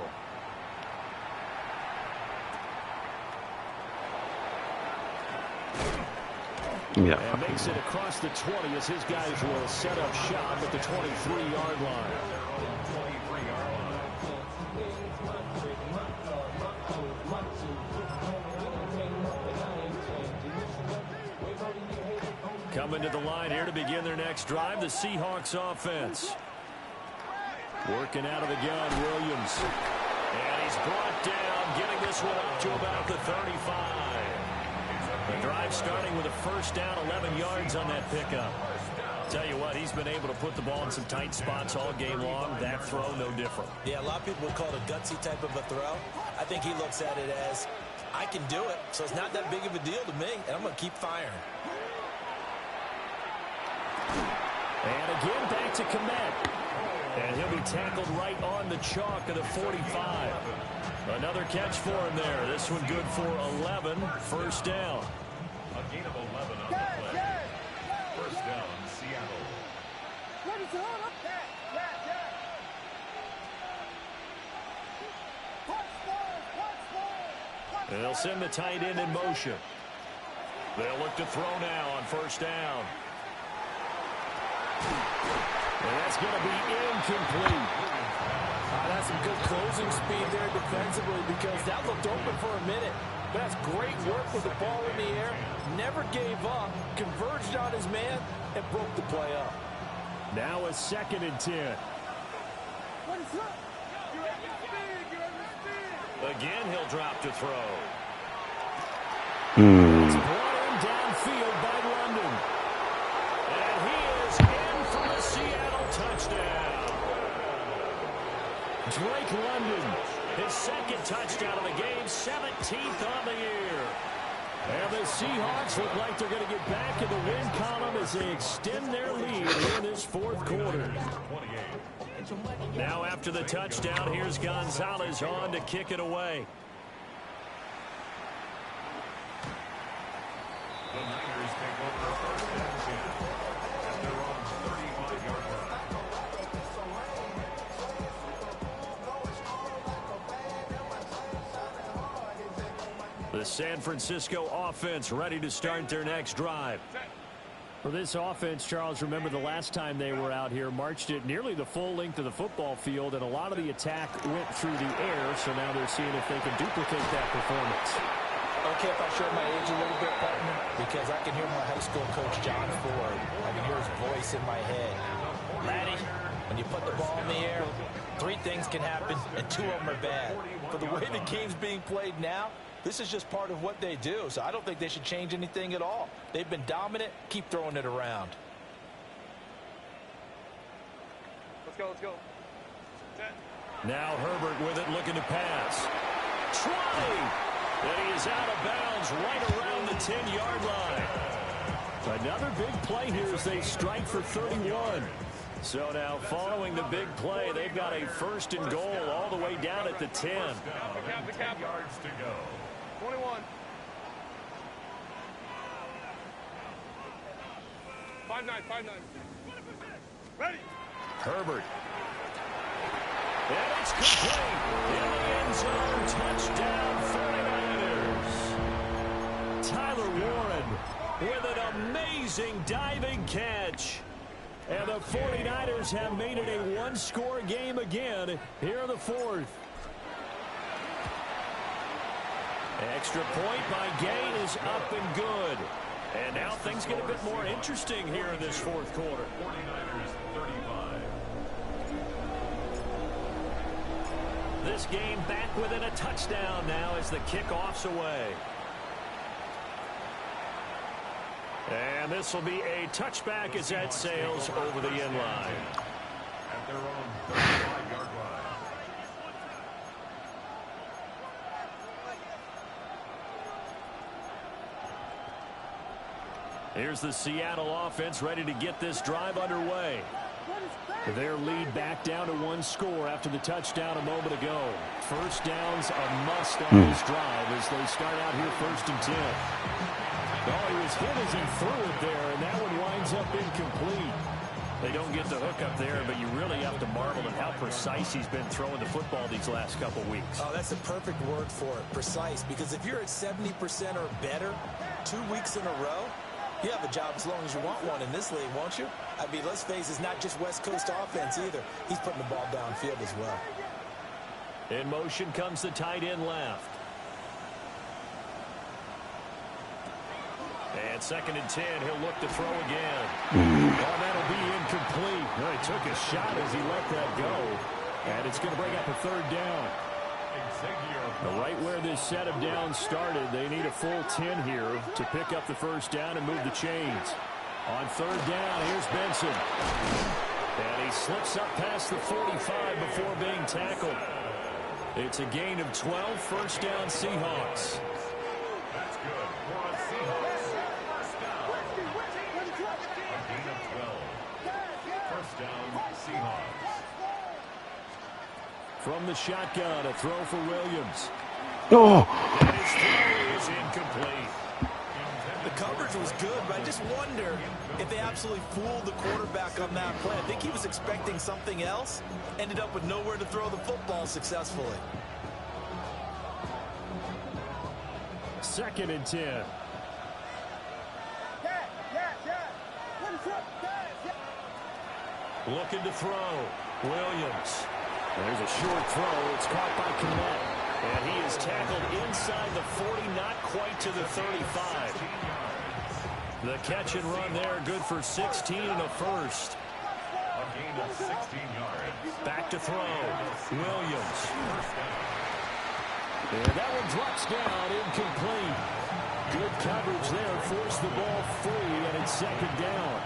Yeah. And makes it across the 20 as his guys will set up shop at the 23-yard line. Coming to the line here to begin their next drive, the Seahawks offense. Working out of the gun, Williams. And he's brought down, getting this one up to about the 35. The drive starting with a first down, 11 yards on that pickup. Tell you what, he's been able to put the ball in some tight spots all game long. That throw, no different. Yeah, a lot of people would call it a gutsy type of a throw. I think he looks at it as, I can do it, so it's not that big of a deal to me, and I'm going to keep firing. And again, back to Kmet. And he'll be tackled right on the chalk of the 45. Another catch for him there. This one good for 11. First down. A gain of 11 on the play. First down, Seattle. And they'll send the tight end in motion. They'll look to throw now on first down. And that's going to be incomplete. That's some good closing speed there defensively because that looked open for a minute. But that's great work with the ball in the air. Never gave up, converged on his man, and broke the play up. Now a 2nd and 10. Again, he'll drop to throw. It's brought in downfield by London. And he is in for the Seattle touchdown. Drake London. His 2nd touchdown of the game, 17th on the year. And the Seahawks look like they're going to get back in the win column as they extend their lead in this 4th quarter. Now after the touchdown, here's Gonzalez on to kick it away. The Niners take over first and 10 at their own 35-yard line. The San Francisco offense ready to start their next drive. For this offense, Charles, remember the last time they were out here, marched it nearly the full length of the football field, and a lot of the attack went through the air, so now they're seeing if they can duplicate that performance. Okay, if I show my age a little bit, partner, because I can hear my high school coach, John Ford. I can hear his voice in my head. Laddie, when you put the ball in the air, 3 things can happen, and 2 of them are bad. But the way the game's being played now, this is just part of what they do, so I don't think they should change anything at all. They've been dominant. Keep throwing it around. Let's go, let's go. 10. Now Herbert with it, looking to pass. 20! And he is out of bounds right around the 10-yard line. Another big play here as they strike for 31. So now following the big play, they've got a 1st and goal all the way down at the 10. The cap. Yards to go. 21. 5-9. Ready. Herbert. And it's complete. In the end zone, touchdown 49ers. Tyler Warren with an amazing diving catch. And the 49ers have made it a 1-score game again here in the 4th. Extra point by Gain is up and good. And now things get a bit more interesting here in this 4th quarter. 49ers 35. This game back within a touchdown now as the kickoff's away. And this will be a touchback as that sails over the end line. At their own 35-yard line. Here's the Seattle offense ready to get this drive underway. Their lead back down to one score after the touchdown a moment ago. First down's a must on this drive as they start out here 1st and 10. Oh, he was hit as he threw it there, and that one winds up incomplete. They don't get the hook up there, but you really have to marvel at how precise he's been throwing the football these last couple weeks. Oh, that's a perfect word for it, precise, because if you're at 70% or better 2 weeks in a row, you have a job as long as you want one in this league, won't you? I mean, let's face it, it's not just West Coast offense either. He's putting the ball downfield as well. In motion comes the tight end left. And 2nd and 10, he'll look to throw again. Well, that'll be incomplete. Well, he took a shot as he let that go. And it's going to bring up a 3rd down. Right where this set of downs started, they need a full 10 here to pick up the 1st down and move the chains. On 3rd down, here's Benson. And he slips up past the 45 before being tackled. It's a gain of 12, 1st down Seahawks. That's good for a Seahawks. First down. A gain of 12. First down, Seahawks. From the shotgun, a throw for Williams. Oh! And his throw is incomplete. The coverage was good, but I just wonder if they absolutely fooled the quarterback on that play. I think he was expecting something else, ended up with nowhere to throw the football successfully. 2nd and 10. Looking to throw. Williams. There's a short throw. It's caught by Kmet. And he is tackled inside the 40, not quite to the 35. The catch and run there, good for 16 and a first. A gain of 16 yards. Back to throw. Williams. And that one drops down, incomplete. Good coverage there, forced the ball free, and it's 2nd down.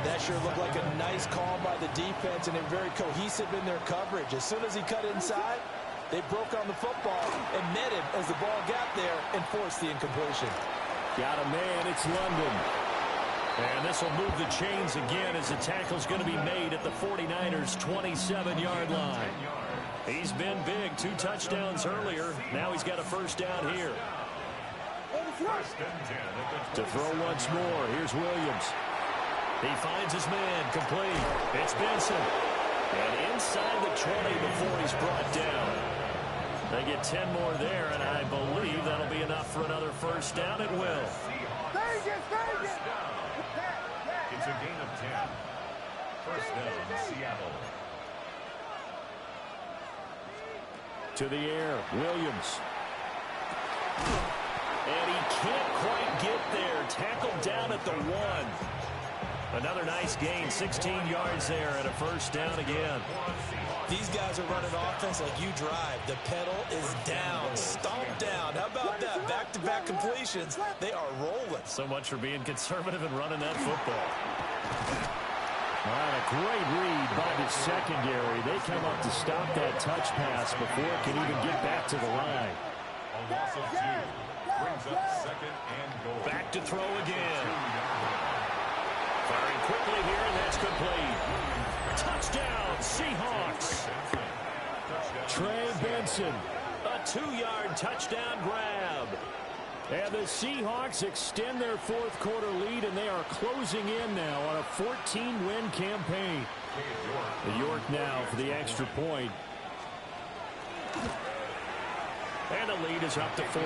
That sure looked like a nice call by the defense, and they're very cohesive in their coverage. As soon as he cut inside, they broke on the football and met him as the ball got there and forced the incompletion. Got a man, it's London. And this will move the chains again as the tackle's going to be made at the 49ers' 27-yard line. He's been big, 2 touchdowns earlier. Now he's got a 1st down here. To throw once more, here's Williams. He finds his man, complete. It's Benson. And inside the 20 before he's brought down. They get 10 more there, and I believe that'll be enough for another 1st down. It will. It's a gain of 10. First down, Seattle. To the air, Williams. And he can't quite get there. Tackled down at the 1. Another nice gain, 16 yards there, and a 1st down again. These guys are running offense like you drive. The pedal is down, stomped down. How about that? Back-to-back completions. They are rolling. So much for being conservative and running that football. All right, a great read by the secondary. They come up to stop that touch pass before it can even get back to the line. A loss of 2. Brings up 2nd and goal. Back to throw again. Firing quickly here, and that's complete. Touchdown, Seahawks. Trey Benson. A 2-yard touchdown grab. And the Seahawks extend their 4th quarter lead, and they are closing in now on a 14-win campaign. York now for the extra point. And the lead is up to 14.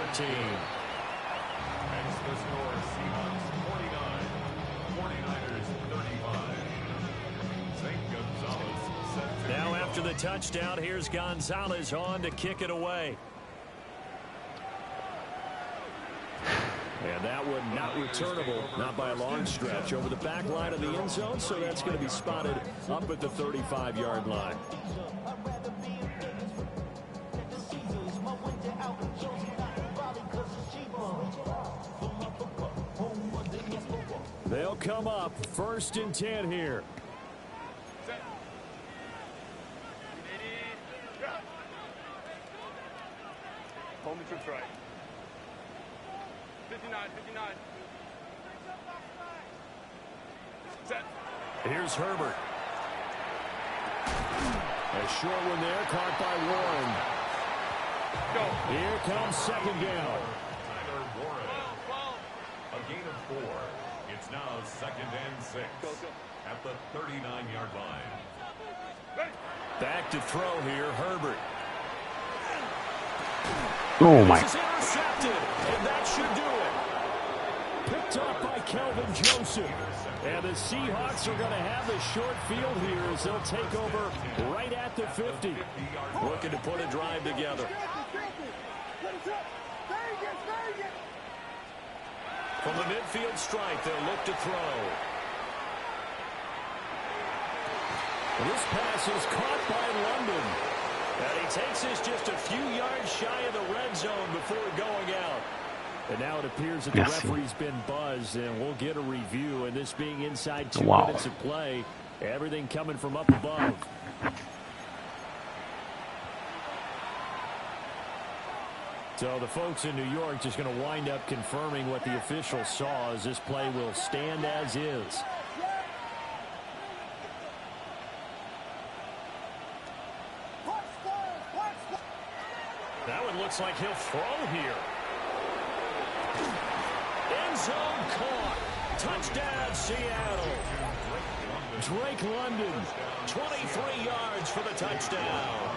That's the score. Seahawks 49. 49ers 35. St. Gonzalez set to Now after the touchdown, here's Gonzalez on to kick it away. And that one not returnable, not by a long stretch, over the back line of the end zone, so that's going to be spotted up at the 35-yard line. They'll come up 1st and 10 here. Hold the troops right. 59, 59. Here's Herbert. A short one there, caught by Warren. Here comes second down. Tyler Warren. A gain of 4. It's now 2nd and 6 at the 39-yard line. Back to throw here, Herbert. Oh, my. This is intercepted, and that should do it. Picked up by Kelvin Joseph. And the Seahawks are going to have the short field here as they'll take over right at the 50. Looking to put a drive together. From the midfield stripe, they'll look to throw. This pass is caught by London. And he takes this just a few yards shy of the red zone before going out. And now it appears that the referee's been buzzed, and we'll get a review. And this being inside 2 minutes of play, everything coming from up above. So the folks in New York just going to wind up confirming what the official saw, as this play will stand as is. That one looks like he'll throw here. End zone caught. Touchdown, Seattle. Drake London, 23 yards for the touchdown.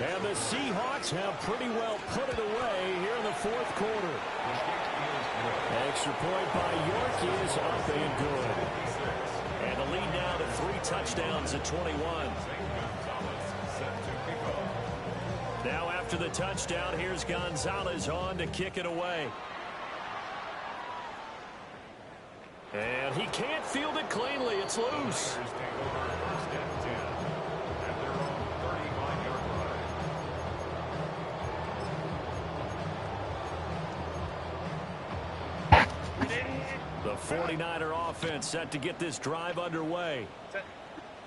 And the Seahawks have pretty well put it away here in the 4th quarter. Extra point by York is up and good. And the lead now to 3 touchdowns at 21. Now after the touchdown, here's Gonzalez on to kick it away. And he can't field it cleanly. It's loose. The 49er offense set to get this drive underway.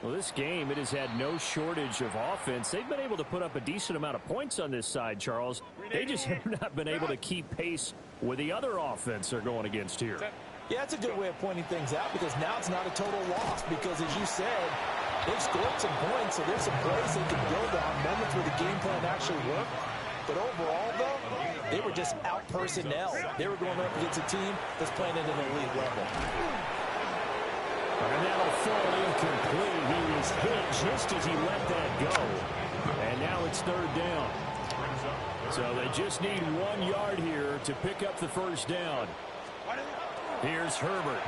Well, this game, it has had no shortage of offense. They've been able to put up a decent amount of points on this side, Charles. They just have not been able to keep pace with the other offense they're going against here. Yeah, that's a good way of pointing things out, because now it's not a total loss, because as you said, they've scored some points, so there's some plays they can build on, moments where the game plan actually worked. But overall, though, they were just out personnel. They were going up against a team that's playing at an elite level. And that'll fall incomplete. He was hit just as he let that go. And now it's 3rd down. So they just need 1 yard here to pick up the first down. Here's Herbert.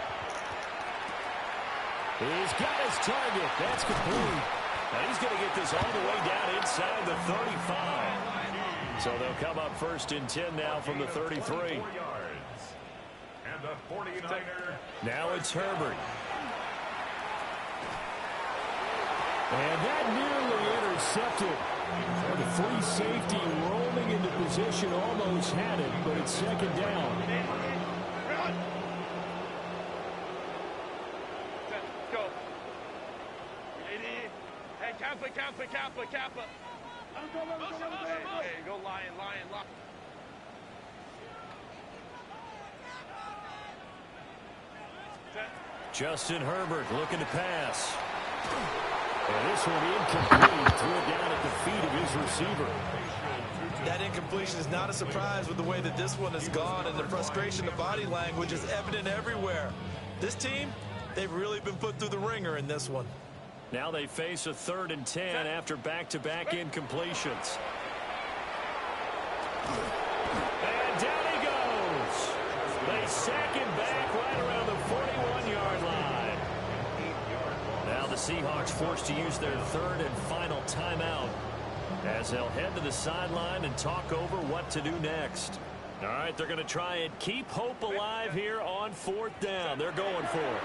He's got his target. That's complete. And he's going to get this all the way down inside the 35. So they'll come up 1st and 10 now from the 33. 4 yards. And the 49er. Now it's Herbert. And that nearly intercepted. And the free safety rolling into position, almost had it, but it's 2nd down. Go. Hey, Kappa. Hey, go Lion. Justin Herbert looking to pass. And this one incomplete. Threw it down at the feet of his receiver. That incompletion is not a surprise with the way that this one has gone, and the frustration, the body language is evident everywhere. This team, they've really been put through the ringer in this one. Now they face a 3rd and 10 after back-to-back incompletions. And down he goes. They sack him back right around the 41-yard line. Now the Seahawks forced to use their 3rd and final timeout as they'll head to the sideline and talk over what to do next. All right, they're going to try and keep hope alive here on 4th down. They're going for it.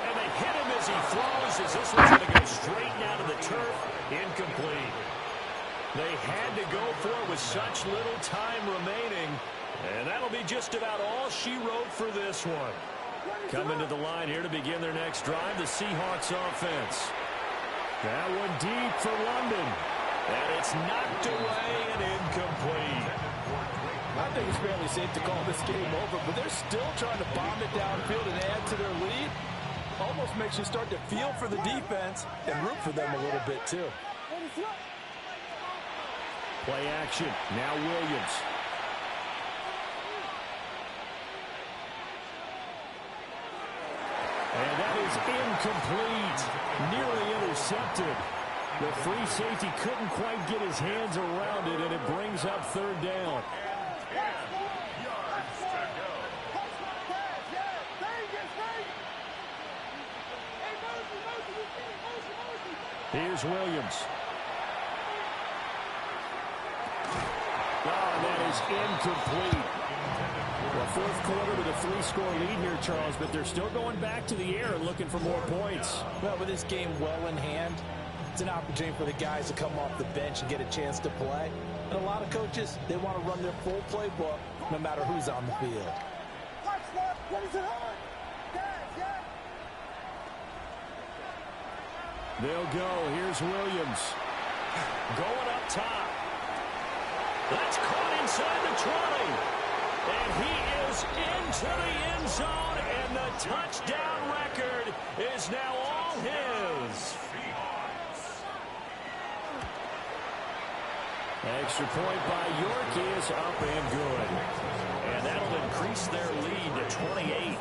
And they hit him as he throws, as this one's going to go straight down to the turf. Incomplete. They had to go for it with such little time remaining. And that'll be just about all she wrote for this one. Coming to the line here to begin their next drive, the Seahawks offense. That one deep for London. And it's knocked away and incomplete. I think it's fairly safe to call this game over, but they're still trying to bomb it downfield and add to their lead. Almost makes you start to feel for the defense and root for them a little bit, too. Play action. Now Williams. And that is incomplete. Nearly intercepted. The free safety couldn't quite get his hands around it, and it brings up third down. Here's Williams. Oh, that is incomplete. Well, fourth quarter with a 3-score lead here, Charles, but they're still going back to the air and looking for more points. Well, with this game well in hand, it's an opportunity for the guys to come off the bench and get a chance to play. And a lot of coaches, they want to run their full playbook no matter who's on the field. They'll go. Here's Williams. Going up top. That's caught inside the 20. And he is into the end zone, and the touchdown record is now all his. Extra point by York is up and good. And that'll increase their lead to 28.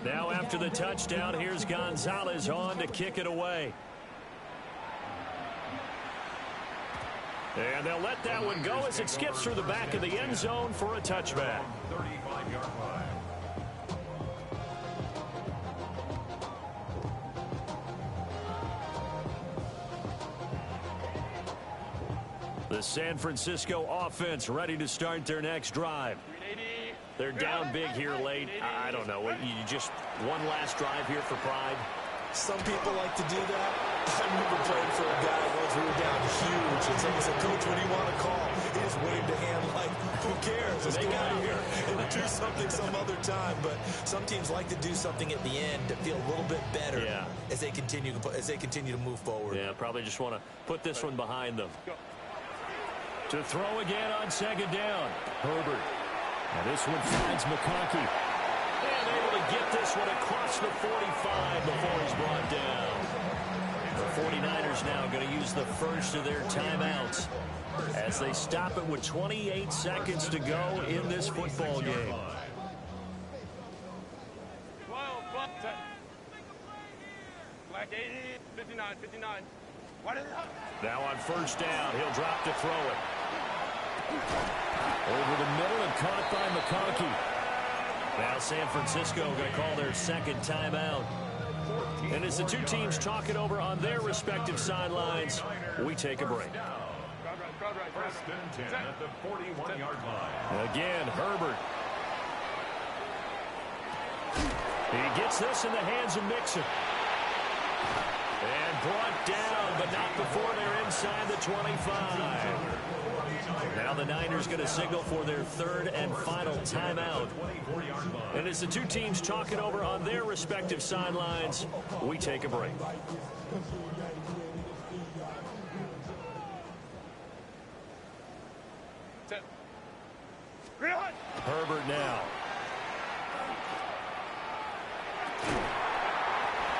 Now after the touchdown, here's Gonzalez on to kick it away. And they'll let that one go as it skips through the back of the end zone for a touchback. 35-yard line. The San Francisco offense ready to start their next drive. They're down big here late. I don't know. You just one last drive here for pride. Some people like to do that. I remember playing for a guy once we were down huge. And someone said, Coach, what do you want to call? He just waved a hand like, who cares? Let's go out of here and do something some other time. But some teams like to do something at the end to feel a little bit better as they continue to move forward. Yeah, probably just want to put this one behind them. To throw again on second down. Herbert. Now this one finds McConkey. And able to get this one across the 45 before he's brought down. The 49ers now going to use the first of their timeouts as they stop it with 28 seconds to go in this football game. Black 80, 59. Now on first down, he'll drop to throw it. Over the middle and caught by McConkey. Now San Francisco going to call their second timeout. And as the two teams talk it over on their respective sidelines, we take a break. First and 10 at the 41-yard line. Again, Herbert. He gets this in the hands of Mixon. And brought down, but not before they're inside the 25. Now the Niners going to signal for their third and final timeout. And as the two teams talk it over on their respective sidelines, we take a break. Herbert now.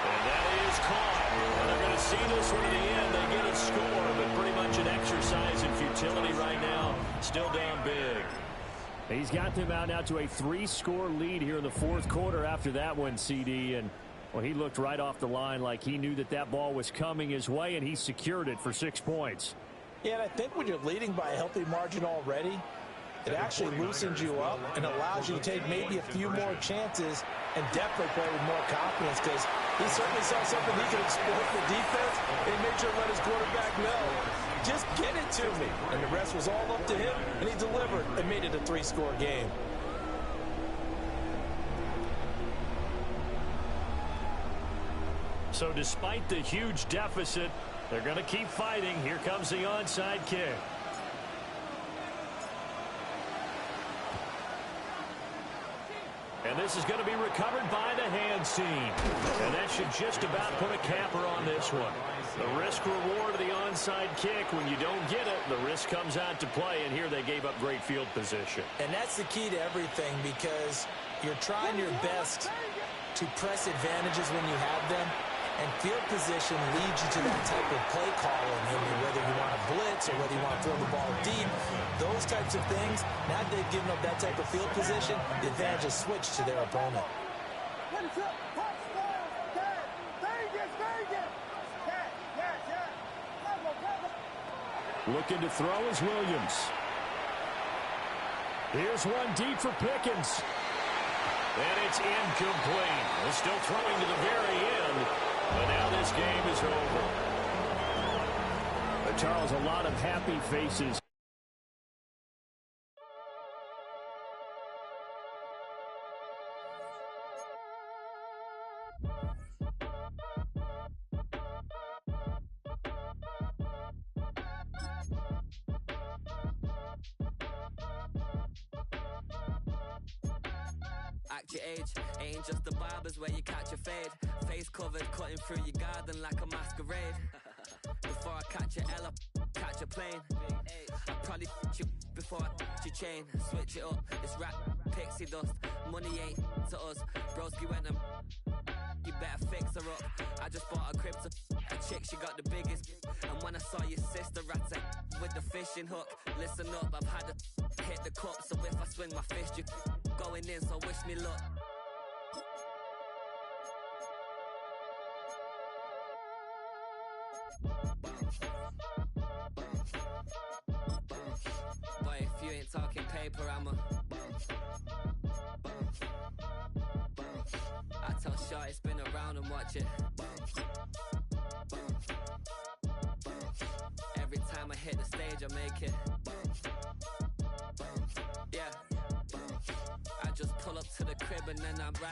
And that is caught. And they're going to see this one to the end. They get a score, but pretty much an exercise in futility right now. Still down big. He's got them out now to a 3-score lead here in the fourth quarter after that one, CD. And, well, he looked right off the line like he knew that that ball was coming his way, and he secured it for 6 points. Yeah, and I think when you're leading by a healthy margin already, it actually loosens you up and allows you to take maybe a few more chances and definitely play with more confidence, because he certainly saw something he could exploit the defense and make sure to let his quarterback know, just get it to me. And the rest was all up to him, and he delivered and made it a 3-score game. So despite the huge deficit, they're going to keep fighting. Here comes the onside kick. And this is going to be recovered by the hands team. And that should just about put a capper on this one. The risk-reward of the onside kick, when you don't get it, the risk comes out to play, and here they gave up great field position. And that's the key to everything, because you're trying your best to press advantages when you have them, and field position leads you to that type of play calling, whether you want to blitz or whether you want to throw the ball deep. Those types of things, now that they've given up that type of field position, the advantage is switched to their opponent. Looking to throw is Williams. Here's one deep for Pickens. And it's incomplete. They're still throwing to the very end. But now this game is over. But Charles, a lot of happy faces. Act your age, ain't just the barbers where you catch a fade. Face covered, cutting through your garden like a masquerade. Before I catch your L up, catch a plane. I probably you before I your chain. Switch it up, it's rap, pixie dust. Money ain't to us, broski went and you better fix her up. I just bought a crib to a chick, she got the biggest. And when I saw your sister rat with the fishing hook, listen up, I've had to hit the cup. So if I swing my fist, you going in, so wish me luck. Boy, if you ain't talking paper, I'm a I tell Shorty spin around and watch it. Every time I hit the stage, I make it. Yeah, I just pull up to the crib and then I'm right.